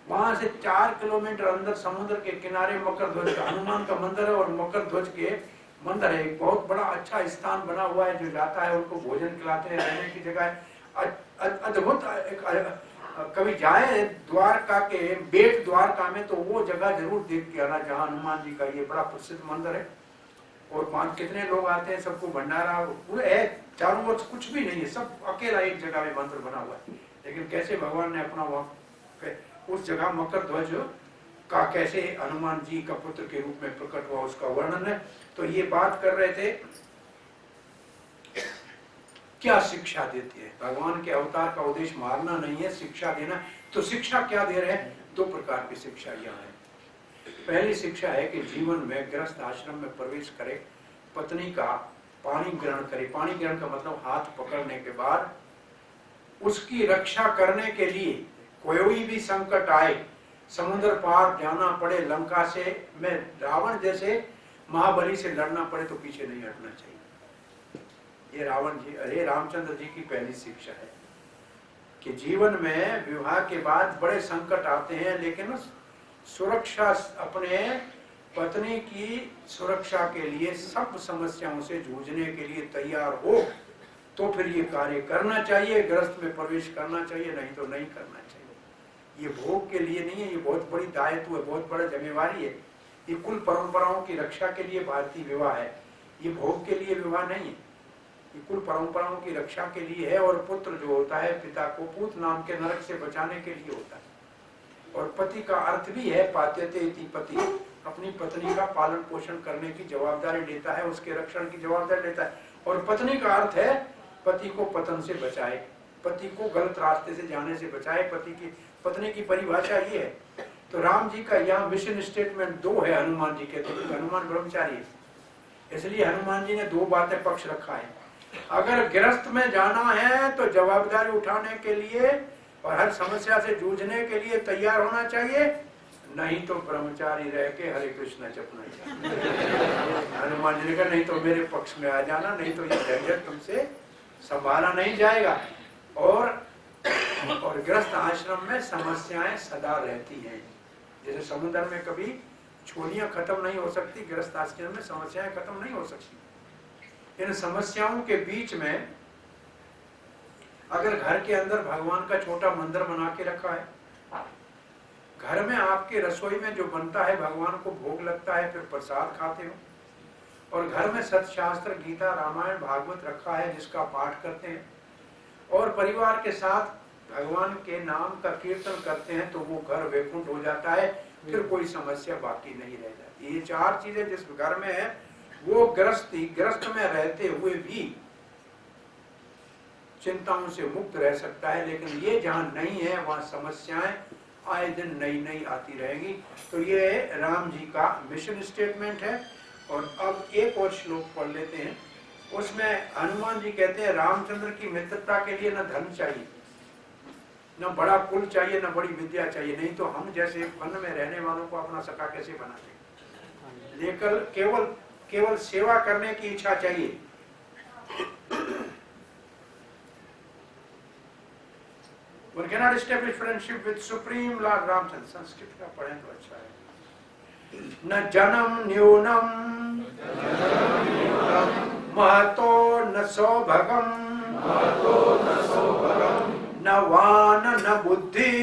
वहां से 4 किलोमीटर अंदर समुद्र के किनारे मकर ध्वज का हनुमान का मंदिर है और मकर ध्वज के मंदिर है। एक बहुत बड़ा अच्छा स्थान बना हुआ है, जो जाता है उनको भोजन खिलाते हैं, रहने की जगह है, अद्भुत। कभी जाए द्वारका के बेट द्वारका में तो वो जगह जरूर देख के आना जहाँ हनुमान जी का ये बड़ा प्रसिद्ध मंदिर है। और 5 कितने लोग आते हैं, सबको भंडारा पूरे है, चारों ओर कुछ भी नहीं है, सब अकेला एक जगह में मंदिर बना हुआ है। लेकिन कैसे भगवान ने अपना वहां उस जगह मकर ध्वज का कैसे हनुमान जी का पुत्र के रूप में प्रकट हुआ उसका वर्णन है। तो ये बात कर रहे थे क्या शिक्षा देती है। भगवान के अवतार का उद्देश्य मारना नहीं है, शिक्षा देना। तो शिक्षा क्या दे रहे हैं? 2 प्रकार की शिक्षा यहाँ है। पहली शिक्षा है कि जीवन में गृहस्थ आश्रम में प्रवेश करे, पत्नी का पानी ग्रहण करे। पानी ग्रहण का मतलब हाथ पकड़ने के बाद उसकी रक्षा करने के लिए कोई भी संकट आए, समुद्र पार जाना पड़े, लंका से में रावण जैसे महाबली से लड़ना पड़े तो पीछे नहीं हटना चाहिए। ये रावण जी, अरे रामचंद्र जी की पहली शिक्षा है कि जीवन में विवाह के बाद बड़े संकट आते हैं, लेकिन सुरक्षा, अपने पत्नी की सुरक्षा के लिए सब समस्याओं से जूझने के लिए तैयार हो तो फिर ये कार्य करना चाहिए, गृहस्थ में प्रवेश करना चाहिए, नहीं तो नहीं करना चाहिए। ये भोग के लिए नहीं है, ये बहुत बड़ी दायित्व है, बहुत बड़ा जिम्मेवारी है। ये कुल परंपराओं की रक्षा के लिए भारतीय विवाह है, ये भोग के लिए विवाह नहीं है, ये कुल परंपराओं की रक्षा के लिए है। और पुत्र जो होता है पिता को पूत नाम के नरक से बचाने के लिए होता है। और पति का अर्थ भी है पात्यते इति पति, अपनी पत्नी का पालन पोषण करने की जवाबदारी लेता है, उसके रक्षण की जवाबदारी लेता है। और पत्नी का अर्थ है पति को पतन से बचाए, पति को गलत रास्ते से जाने से बचाए। पत्नी की परिभाषा ये है। तो राम जी का यहाँ मिशन स्टेटमेंट 2 है। हनुमान जी कहते हैं हनुमान ब्रह्मचारी है, इसलिए हनुमान जी ने 2 बातें पक्ष रखा है। अगर गृहस्थ में जाना है तो जवाबदारी उठाने के लिए और हर समस्या से जूझने के लिए तैयार होना चाहिए, नहीं तो ब्रह्मचारी रह के हरे कृष्ण जपना चाहिए। हनुमान जी ने कहा नहीं तो मेरे पक्ष में आ जाना, नहीं तो ये झंझट तुमसे संभाला नहीं जाएगा। और गृहस्थ आश्रम में समस्याएं सदा रहती हैं। जैसे समुद्र में कभी छोलियां खत्म नहीं हो सकती, गृहस्थ आश्रम में समस्याएं खत्म नहीं हो सकती। इन समस्याओं के बीच में अगर घर के अंदर भगवान का छोटा मंदिर बना के रखा है, घर में आपके रसोई में जो बनता है भगवान को भोग लगता है, फिर प्रसाद खाते हो, और घर में सत्शास्त्र गीता रामायण भागवत रखा है जिसका पाठ करते हैं, और परिवार के साथ भगवान के नाम का कीर्तन करते हैं, तो वो घर वैकुंठ हो जाता है, फिर कोई समस्या बाकी नहीं रह जाती। ये 4 चीजें जिस घर में है वो गृहस्थ में रहते हुए भी चिंताओं से मुक्त रह सकता है। लेकिन ये जहाँ नहीं है वहाँ समस्याएं आए दिन नई नई आती रहेगी। तो ये राम जी का मिशन स्टेटमेंट है। और अब एक और श्लोक पढ़ लेते हैं। उसमें हनुमान जी कहते हैं रामचंद्र की मित्रता के लिए न धन चाहिए, न बड़ा कुल चाहिए, न बड़ी विद्या चाहिए, नहीं तो हम जैसे वन में रहने वालों को अपना सखा कैसे बनाते। लेकर केवल सेवा करने की इच्छा चाहिए। One cannot establish friendship with Supreme Lord Ramchandra. Sanskrit का पढ़ें तो अच्छा है। न जन्म न्यूनम महतो न सौभगम न वान न बुद्धि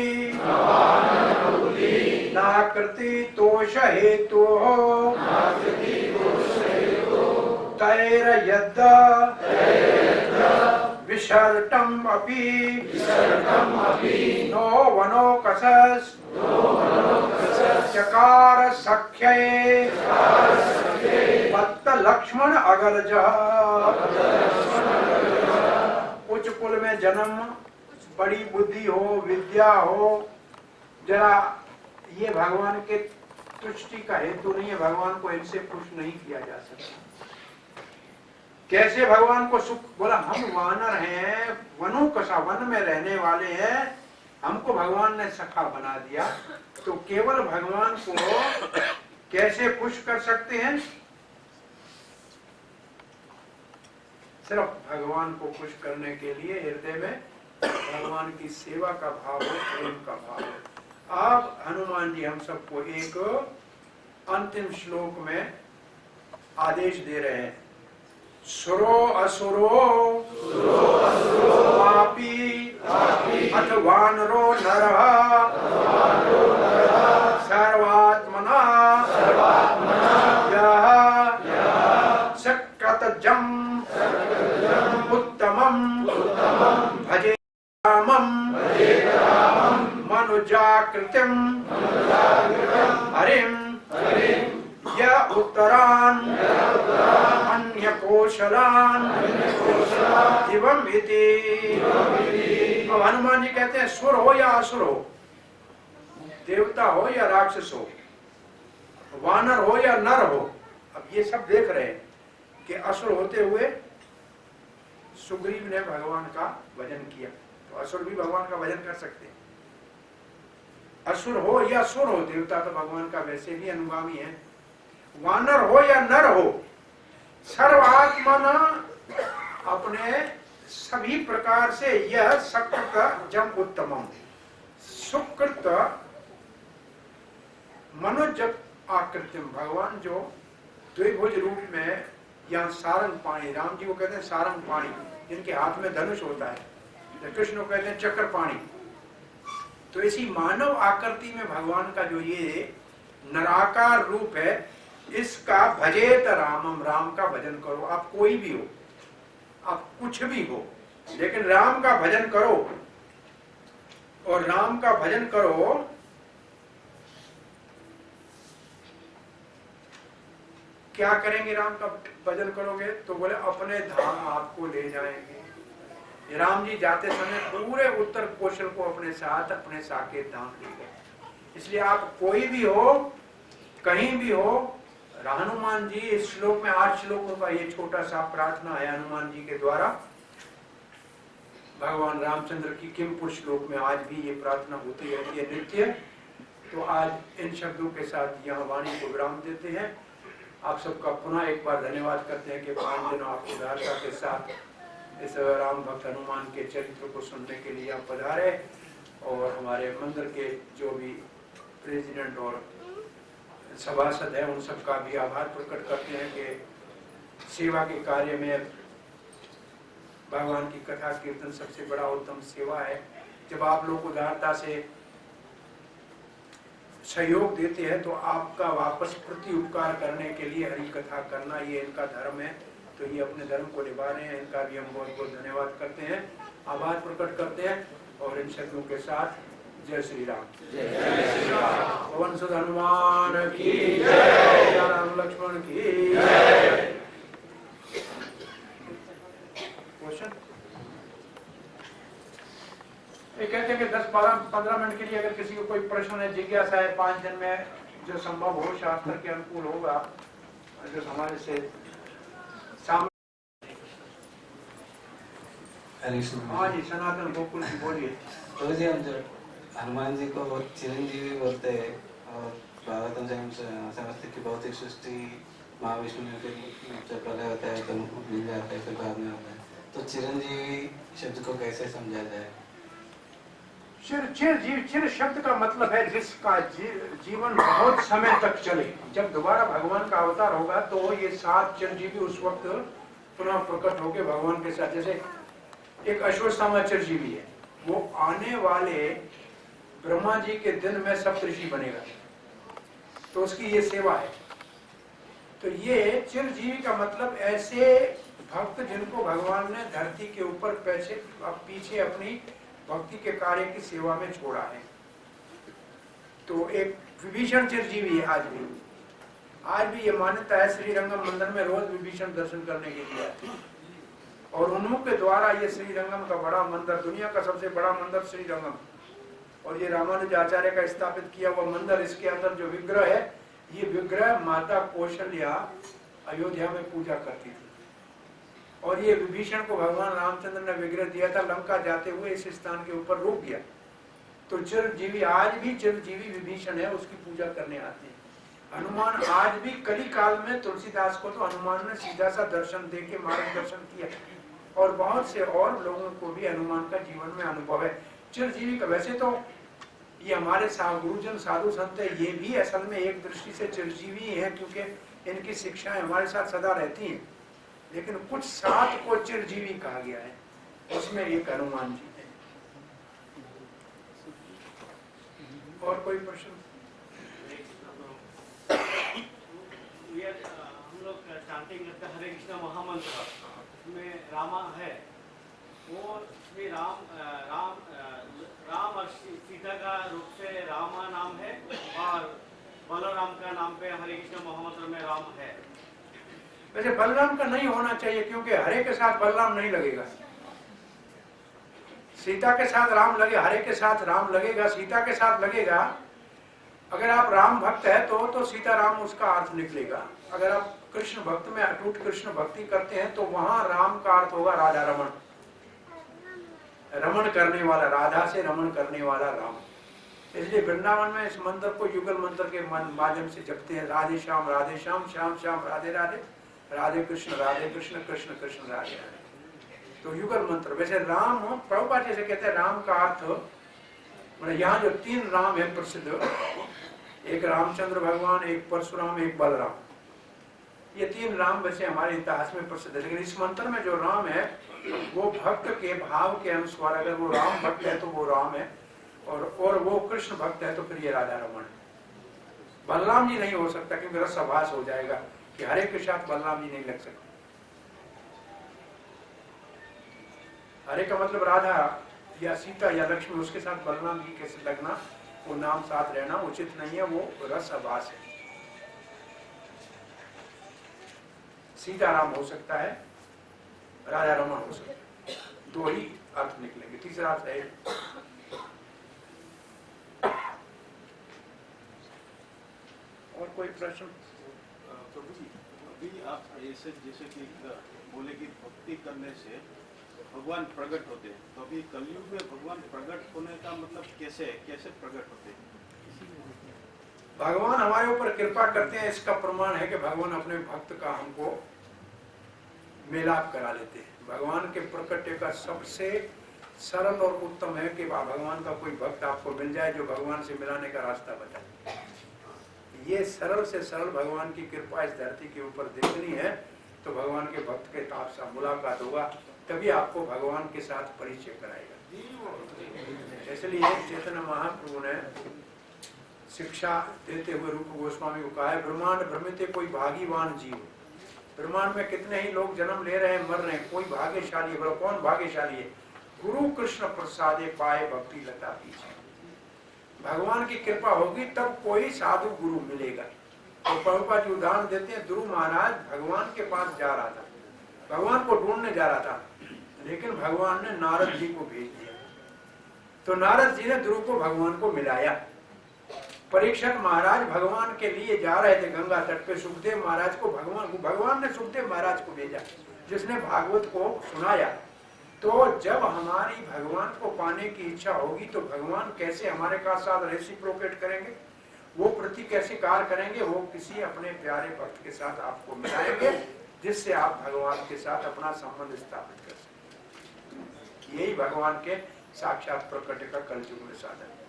नाकृति तोष हेतु तैर यद्दा विसर्टम अपि नो वनो कसस चकार सख्ये वत्त लक्ष्मण अगरज। उच्च कुल में जन्म, बड़ी बुद्धि हो, विद्या हो, जरा ये भगवान के तुष्टि का हेतु नहीं है। भगवान को इनसे खुश नहीं किया जा सकता। कैसे भगवान को सुख, बोला हम वानर हैं, वनु कसा, वन में रहने वाले हैं, हमको भगवान ने सखा बना दिया। तो केवल भगवान को कैसे खुश कर सकते हैं? सिर्फ भगवान को खुश करने के लिए हृदय में भगवान की सेवा का भाव हो, प्रेम का भाव हो। अब हनुमान जी हम सबको एक अंतिम श्लोक में आदेश दे रहे हैं। सुरो असुरो पापी अथ वानरो नरः सर्वात्मना यः सकृतजम् उत्तमम् भजे रामम् मनुजाकृतिम् हरिम् य उत्तरान् अन्य कौशलान् दिवम् इति। अब हनुमान जी कहते हैं सुर हो या असुर हो, देवता हो या राक्षस हो, वानर हो या नर हो, अब ये सब देख रहे हैं कि असुर होते हुए सुग्रीव ने भगवान का भजन किया, तो असुर भी भगवान का भजन कर सकते हैं। असुर हो या सुर हो, देवता तो भगवान का वैसे भी अनुगामी है। वानर हो या नर हो, सर्वात्मना अपने सभी प्रकार से यह सकृत जम उत्तमम, सुकृत मनुज आकृतिम, भगवान जो द्विभुज रूप में, यहाँ सारंग पाणी, राम जी को कहते हैं सारंग पाणी, जिनके हाथ में धनुष होता है, कृष्ण को कहते हैं चक्र पाणी। तो इसी मानव आकृति में भगवान का जो ये नराकार रूप है, इसका भजेत रामम, राम का भजन करो। आप कोई भी हो, आप कुछ भी हो, लेकिन राम का भजन करो। और राम का भजन करो क्या करेंगे? राम का भजन करोगे तो बोले अपने धाम आपको ले जाएंगे। राम जी जाते समय पूरे उत्तर कौशल को अपने साथ अपने साकेत धाम ले गए। इसलिए आप कोई भी हो, कहीं भी हो, हनुमान जी इस श्लोक में 8 श्लोकों का ये छोटा सा प्रार्थना है हनुमान जी के द्वारा भगवान रामचंद्र की। किम पुरुष श्लोक में आज भी ये प्रार्थना होती रहती है नित्य। तो आज इन शब्दों के साथ यहाँ वाणी को विराम देते हैं। आप सबका पुनः एक बार धन्यवाद करते हैं कि 5 दिन आप उदारता के साथ इस राम भक्त हनुमान के चरित्र को सुनने के लिए आप पधारे। और हमारे मंदिर के जो भी प्रेसिडेंट और सभासद है, उन सबका भी आभार प्रकट करते हैं कि सेवा के कार्य में भगवान की कथा कीर्तन सबसे बड़ा उत्तम सेवा है। जब आप लोग उदारता से सहयोग देते हैं तो आपका वापस प्रति उपकार करने के लिए हरि कथा करना ये इनका धर्म है। तो ये अपने धर्म को निभा रहे हैं, इनका भी हम बहुत बहुत धन्यवाद करते हैं, आभार प्रकट करते हैं। और इन शब्दों के साथ जय श्री राम, पवन सुत हनुमान की जय, राम लक्ष्मण की जय। क्वेश्चन ये कहते हैं कि 10-15 मिनट के लिए अगर किसी को कोई प्रश्न है, जिज्ञासा है, 5 दिन में जो संभव हो, शास्त्र के अनुकूल होगा, जो समाज से सामने हाँ जी, सनातन गोकुल जी बोलिए। तो जी हम जब हनुमान जी को बहुत चिरंजीवी बोलते हैं और भागवतम से हम समझते कि भौतिक सृष्टि महाविष्णु ने फिर जब प्रलय होता है तो मिल जाता है, फिर बाद में होता है, तो चिरंजीवी शब्द को कैसे समझा जाए? चिर शब्द का मतलब है जिसका जीवन बहुत समय तक चले। जब दोबारा भगवान का अवतार होगा तो ये 7 चिरंजीवी उस वक्त पुनः प्रकट होके भगवान के साथ, जैसे एक अश्वत्थामा चिरंजीवी है, वो आने वाले ब्रह्मा जी के दिन में सप्तऋषि बनेगा, तो उसकी ये सेवा है। तो ये चिरंजीवी का मतलब ऐसे भक्त जिनको भगवान ने धरती के ऊपर पीछे अपनी भक्ति के कार्य की सेवा में छोड़ा है। तो एक विभीषण चिरंजीवी है आज भी ये मान्यता है, श्री रंगम मंदिर में रोज विभीषण दर्शन करने के लिए आते हैं और उन्हीं के द्वारा ये श्री रंगम का बड़ा मंदिर, दुनिया का सबसे बड़ा मंदिर श्री रंगम, और ये रामानुज आचार्य का स्थापित किया हुआ मंदिर, इसके अंदर जो विग्रह है, ये विग्रह माता कौशल्या अयोध्या में पूजा करती थी और ये विभीषण को भगवान रामचंद्र ने विग्रह दिया था, लंका जाते हुए इस स्थान के ऊपर रोक दिया। तो चिरंजीवी आज भी चिरंजीवी विभीषण है, उसकी पूजा करने आते हैं। हनुमान आज भी कली काल में तुलसीदास को तो हनुमान ने सीधा सा दर्शन दे के मार्गदर्शन किया और बहुत से और लोगों को भी हनुमान का जीवन में अनुभव है चिरंजीवी का। वैसे तो ये हमारे गुरुजन साधु संत है, ये भी असल में एक दृष्टि से चिरंजीवी है क्योंकि इनकी शिक्षाएं हमारे साथ सदा रहती हैं, लेकिन कुछ 7 को चिरंजीवी कहा गया है, उसमें एक हनुमान जी है। और कोई प्रश्न? हम लोग चांटिंग करते हरे कृष्ण महामंत्र में रामा है, वो श्री राम और सीता का रूप से रामा नाम है और बलराम का नाम पे हरे कृष्ण महामंत्र में राम है। वैसे बलराम का नहीं होना चाहिए क्योंकि हरे के साथ बलराम नहीं लगेगा, सीता के साथ राम लगे, हरे के साथ राम लगेगा, सीता के साथ लगेगा। अगर आप राम भक्त है तो सीताराम उसका अर्थ निकलेगा। अगर आप कृष्ण भक्त में अटूट कृष्ण भक्ति करते हैं तो वहां राम का अर्थ होगा राधा रमण, रमण करने वाला, राधा से रमण करने वाला राम। इसलिए वृंदावन में इस मंत्र को युगल मंत्र के माध्यम से जपते हैं, राधे श्याम श्याम श्याम राधे राधे, राधे कृष्ण कृष्ण कृष्ण राधे राधे। तो युगल मंत्र। वैसे राम प्रभुपाद जैसे कहते हैं राम का अर्थ, मतलब यहाँ जो 3 राम है प्रसिद्ध, एक रामचंद्र भगवान, एक परशुराम, एक बलराम, ये 3 राम वैसे हमारे इतिहास में प्रसिद्ध है। लेकिन इस मंत्र में जो राम है वो भक्त के भाव के अनुसार, अगर वो राम भक्त है तो वो राम है और वो कृष्ण भक्त है तो फिर ये राधा रमण। बलराम जी नहीं हो सकता क्योंकि रसाभास हो जाएगा कि हरे के साथ बलराम जी नहीं लग सकते। हरे का मतलब राधा या सीता या लक्ष्मी, उसके साथ बलराम जी कैसे लगना, वो नाम साथ रहना उचित नहीं है, वो रसाभास है। सीताराम हो सकता है, राजा रमण हो सकता है, 2 ही अर्थ निकलेंगे, तीसरा अर्थ है। और कोई प्रश्न? प्रभु जी, अभी आप ऐसे जैसे कि बोले कि भक्ति करने से भगवान प्रकट होते हैं, तो अभी कलयुग में भगवान प्रकट होने का मतलब कैसे प्रकट होते हैं? भगवान हमारे ऊपर कृपा करते हैं, इसका प्रमाण है कि भगवान अपने भक्त का हमको मेलाप करा लेते हैं। भगवान के प्रकट का सबसे सरल और उत्तम है कि भगवान का कोई भक्त आपको मिल जाए जो भगवान से मिलाने का रास्ता बताए। ये सरल से सरल भगवान की कृपा इस धरती के ऊपर देखनी है तो भगवान के भक्त के साथ मुलाकात होगा, तभी आपको भगवान के साथ परिचय कराएगा। इसलिए चैतन्य महाप्रभु ने शिक्षा देते हुए रूप गोस्वामी को कहा है, ब्रह्मांड भ्रमिते कोई भागीवान जीव। ब्रह्मांड में कितने ही लोग जन्म ले रहे हैं, मर रहे हैं, कोई भाग्यशाली है। बोलो कौन भाग्यशाली है? गुरु कृष्ण प्रसादे पाए भक्ति लता पीछे। भगवान की कृपा होगी तब कोई साधु गुरु मिलेगा। तो प्रभुपाद जी उदाहरण देते हैं, ध्रुव महाराज भगवान के पास जा रहा था, भगवान को ढूंढने जा रहा था, लेकिन भगवान ने नारद जी को भेज दिया। तो नारद जी ने ध्रुव को भगवान को मिलाया। परीक्षक महाराज भगवान के लिए जा रहे थे गंगा तट पे, सुखदेव महाराज को भगवान ने सुखदेव महाराज को भेजा, जिसने भागवत को सुनाया। तो जब हमारी भगवान को पाने की इच्छा होगी तो भगवान कैसे हमारे साथ रेसिप्रोकेट करेंगे, वो प्रति कैसे कार्य करेंगे, वो किसी अपने प्यारे भक्त के साथ आपको मिलाएंगे जिससे आप भगवान के साथ अपना संबंध स्थापित कर सकें। यही भगवान के साक्षात प्रकट का कलयुग में साधन है।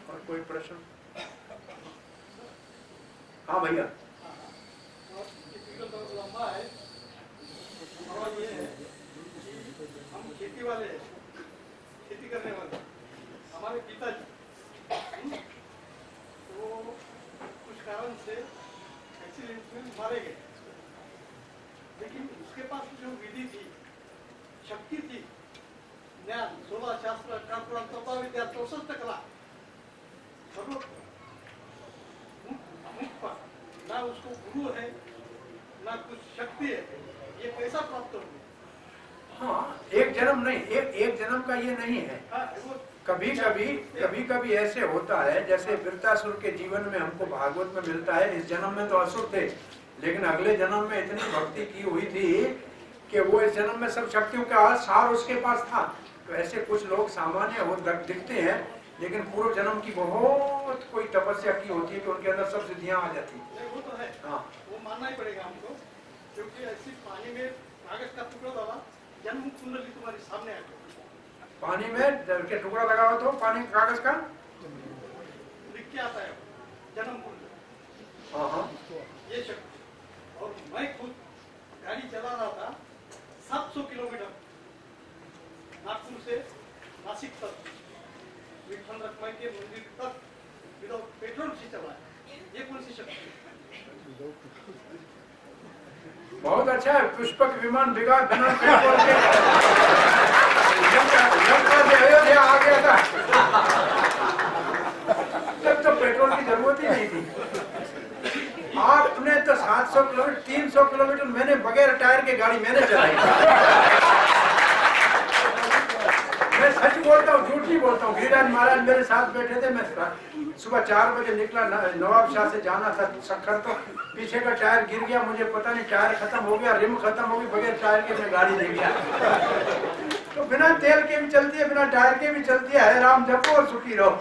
और कोई प्रश्न? हाँ भैया। लंबा है और ये हम खेती वाले, खेती करने वाले हमारे पिताजी तो कुछ कारण से एक्सीडेंट में मारे गए, लेकिन उसके पास जो विधि थी, शक्ति थी, ज्ञान, सोलह शास्त्र, तत्व विद्या, 64 कला, ना उसको गुरु है ना कुछ शक्ति है, ये कैसा प्राप्त होगी? हाँ, एक जन्म नहीं, एक जन्म का ये नहीं है। कभी कभी ऐसे होता है, जैसे वृत्तासुर के जीवन में हमको भागवत में मिलता है, इस जन्म में तो असुर थे लेकिन अगले जन्म में इतनी भक्ति की हुई थी कि वो इस जन्म में सब शक्तियों का सार उसके पास था। तो ऐसे कुछ लोग सामान्य हो दिखते हैं लेकिन पूर्व जन्म की बहुत कोई तपस्या की होती है तो उनके अंदर सब सिद्धियां आ जाती है। वो तो है, हाँ, वो मानना ही पड़ेगा हमको, क्योंकि ऐसी पानी में कागज का टुकड़ा डाला, जन्म कुंडली तुम्हारे सामने आ गई। पानी में के टुकड़ा लगा हो तो पानी कागज का लिख के आता है जन्म कुंडली। हाँ, ये शक्ति। और मैं खुद गाड़ी चला रहा था 700 किलोमीटर नागपुर से नासिक तक, विठल रखमाई के मंदिर तक विदाउट पेट्रोल से चला है। ये कौन सी शक्ति है? बहुत अच्छा है। पुष्पक विमान बिना पेट्रोल के अयोध्या आ गया था, तब तो पेट्रोल की जरूरत ही नहीं थी। आपने तो 700 किलोमीटर 300 किलोमीटर मैंने बगैर टायर के गाड़ी मैंने चलाई। मैं सच बोलता हूँ, झूठ नहीं बोलता हूँ। गिरिराज महाराज मेरे साथ बैठे थे, मैं सुबह 4 बजे निकला, नवाब शाह से जाना था सखर, तो पीछे का टायर गिर गया, मुझे पता नहीं टायर खत्म हो गया, रिम खत्म हो गई, बगैर टायर के मैं गाड़ी ले गया। तो बिना तेल के भी चलती है, बिना टायर के भी चलती है। राम जपो और सुखी रहो।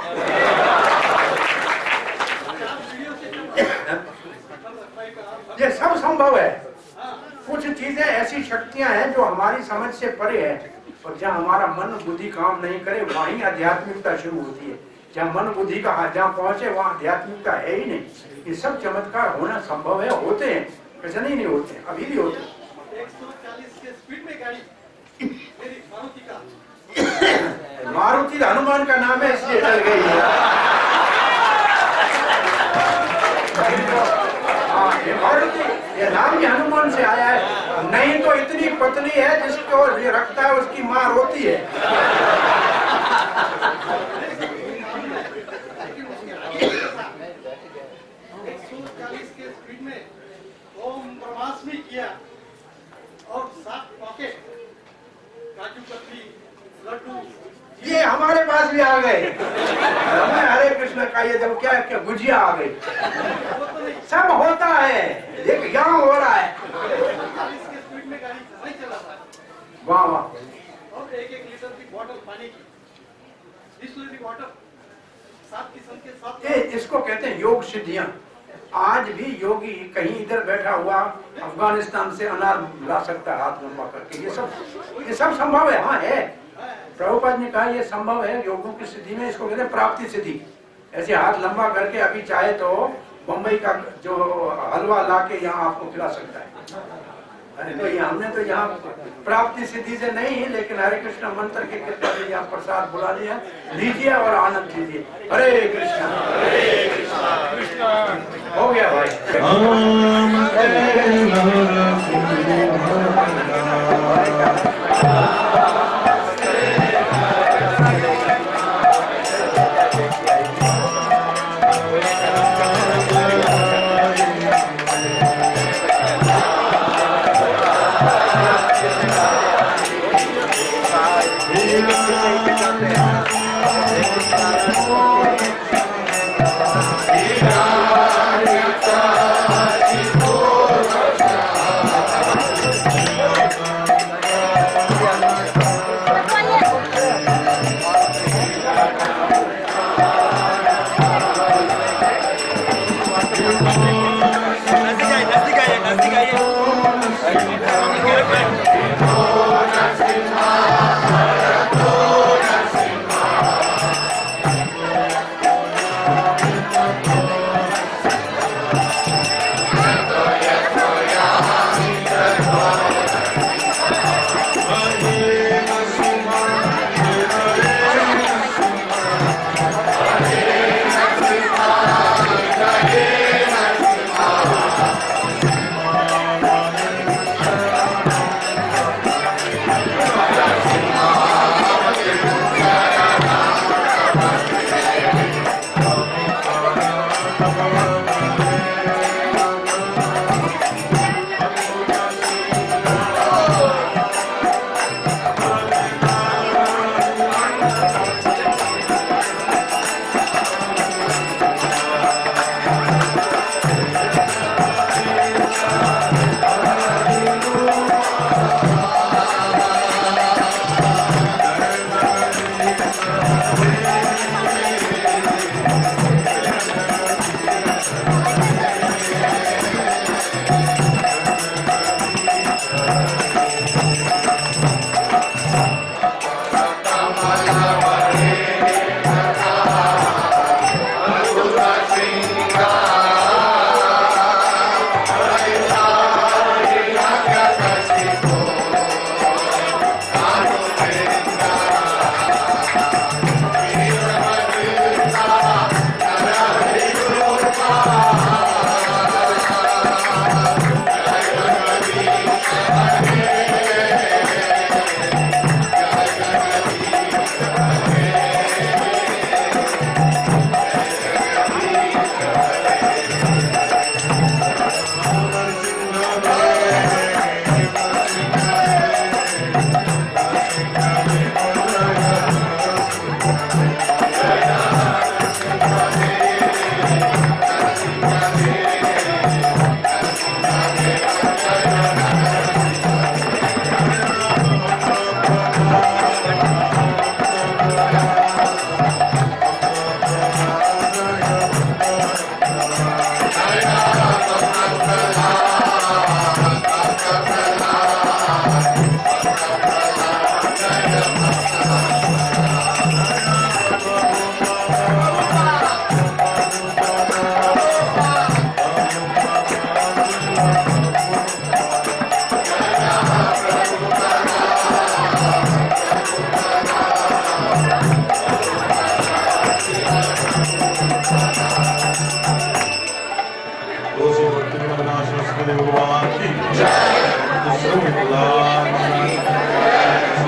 ये सब संभव है। कुछ चीजें ऐसी शक्तियां हैं जो हमारी समझ से परे है, और जहाँ हमारा मन बुद्धि काम नहीं करे वहीं आध्यात्मिकता शुरू होती है। जहाँ मन बुद्धि का जहाँ पहुंचे वहाँ आध्यात्मिकता है ही नहीं। ये सब चमत्कार होना संभव है, होते हैं, कैसे नहीं होते, अभी भी होते हैं। 140 के स्पीड में गाड़ी मेरी मारुति का, मारुति हनुमान का नाम है इसलिए डर गई है। मारुति ये नाम ही हनुमान से आया है, नहीं तो इतनी पतली है जिसको ये रखता है उसकी मार होती है। के स्पीड में ओम ब्रह्मास्मि किया और 7 पॉकेट काजू कतली, लड्डू, ये हमारे पास भी आ गए। हमें हरे कृष्ण का ये जब क्या गुजिया आ गई, सब होता है, एक यहाँ हो रहा है। 40 के स्पीड में गाड़ी नहीं चलाता है। वाह वाह। और 1-1 लीटर की बोतल पानी की, बिस्लरी वाटर, 7 किस्म के 7। इसको कहते हैं योग सिद्धियां। आज भी योगी कहीं इधर बैठा हुआ अफगानिस्तान से अनार ला सकता है हाथ लंबा करके। ये सब संभव है। हाँ है, प्रभुपाद ने कहा ये संभव है योगों की सिद्धि में। इसको कहते हैं प्राप्ति सिद्धि। ऐसे हाथ लंबा करके अभी चाहे तो बम्बई का जो हलवा ला के यहाँ आपको खिला सकता है। अरे तो ये हमने तो यहाँ प्राप्ति सिद्धि से नहीं, लेकिन हरे कृष्ण मंत्र के कृपा से यहाँ प्रसाद बुला लिया, लीजिए और आनंद लीजिए। हरे कृष्णा हो गया भाई। Hare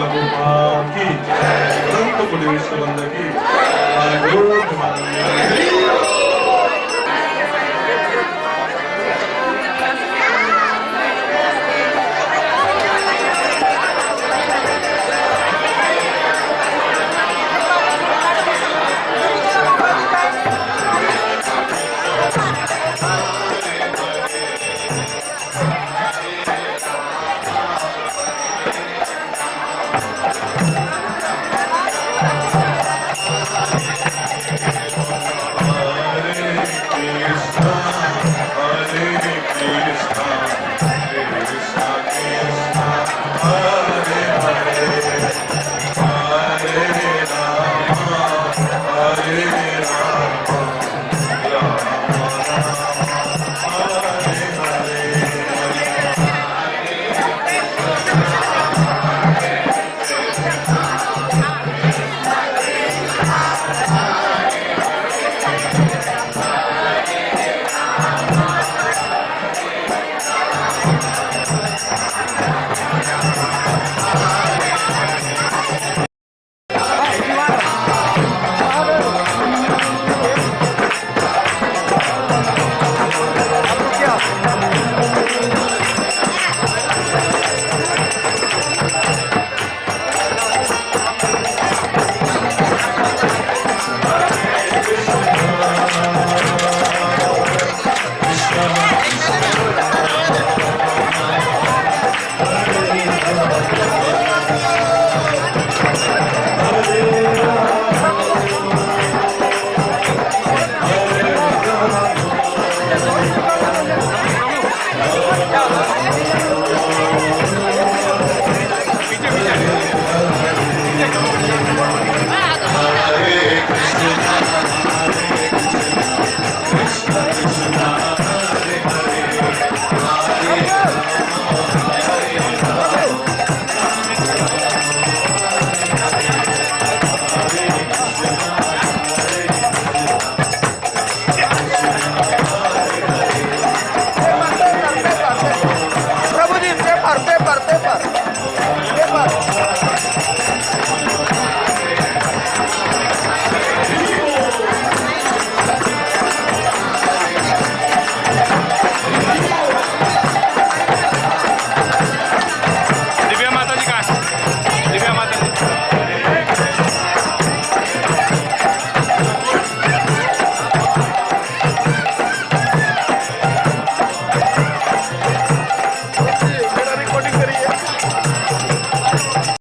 भगवान की की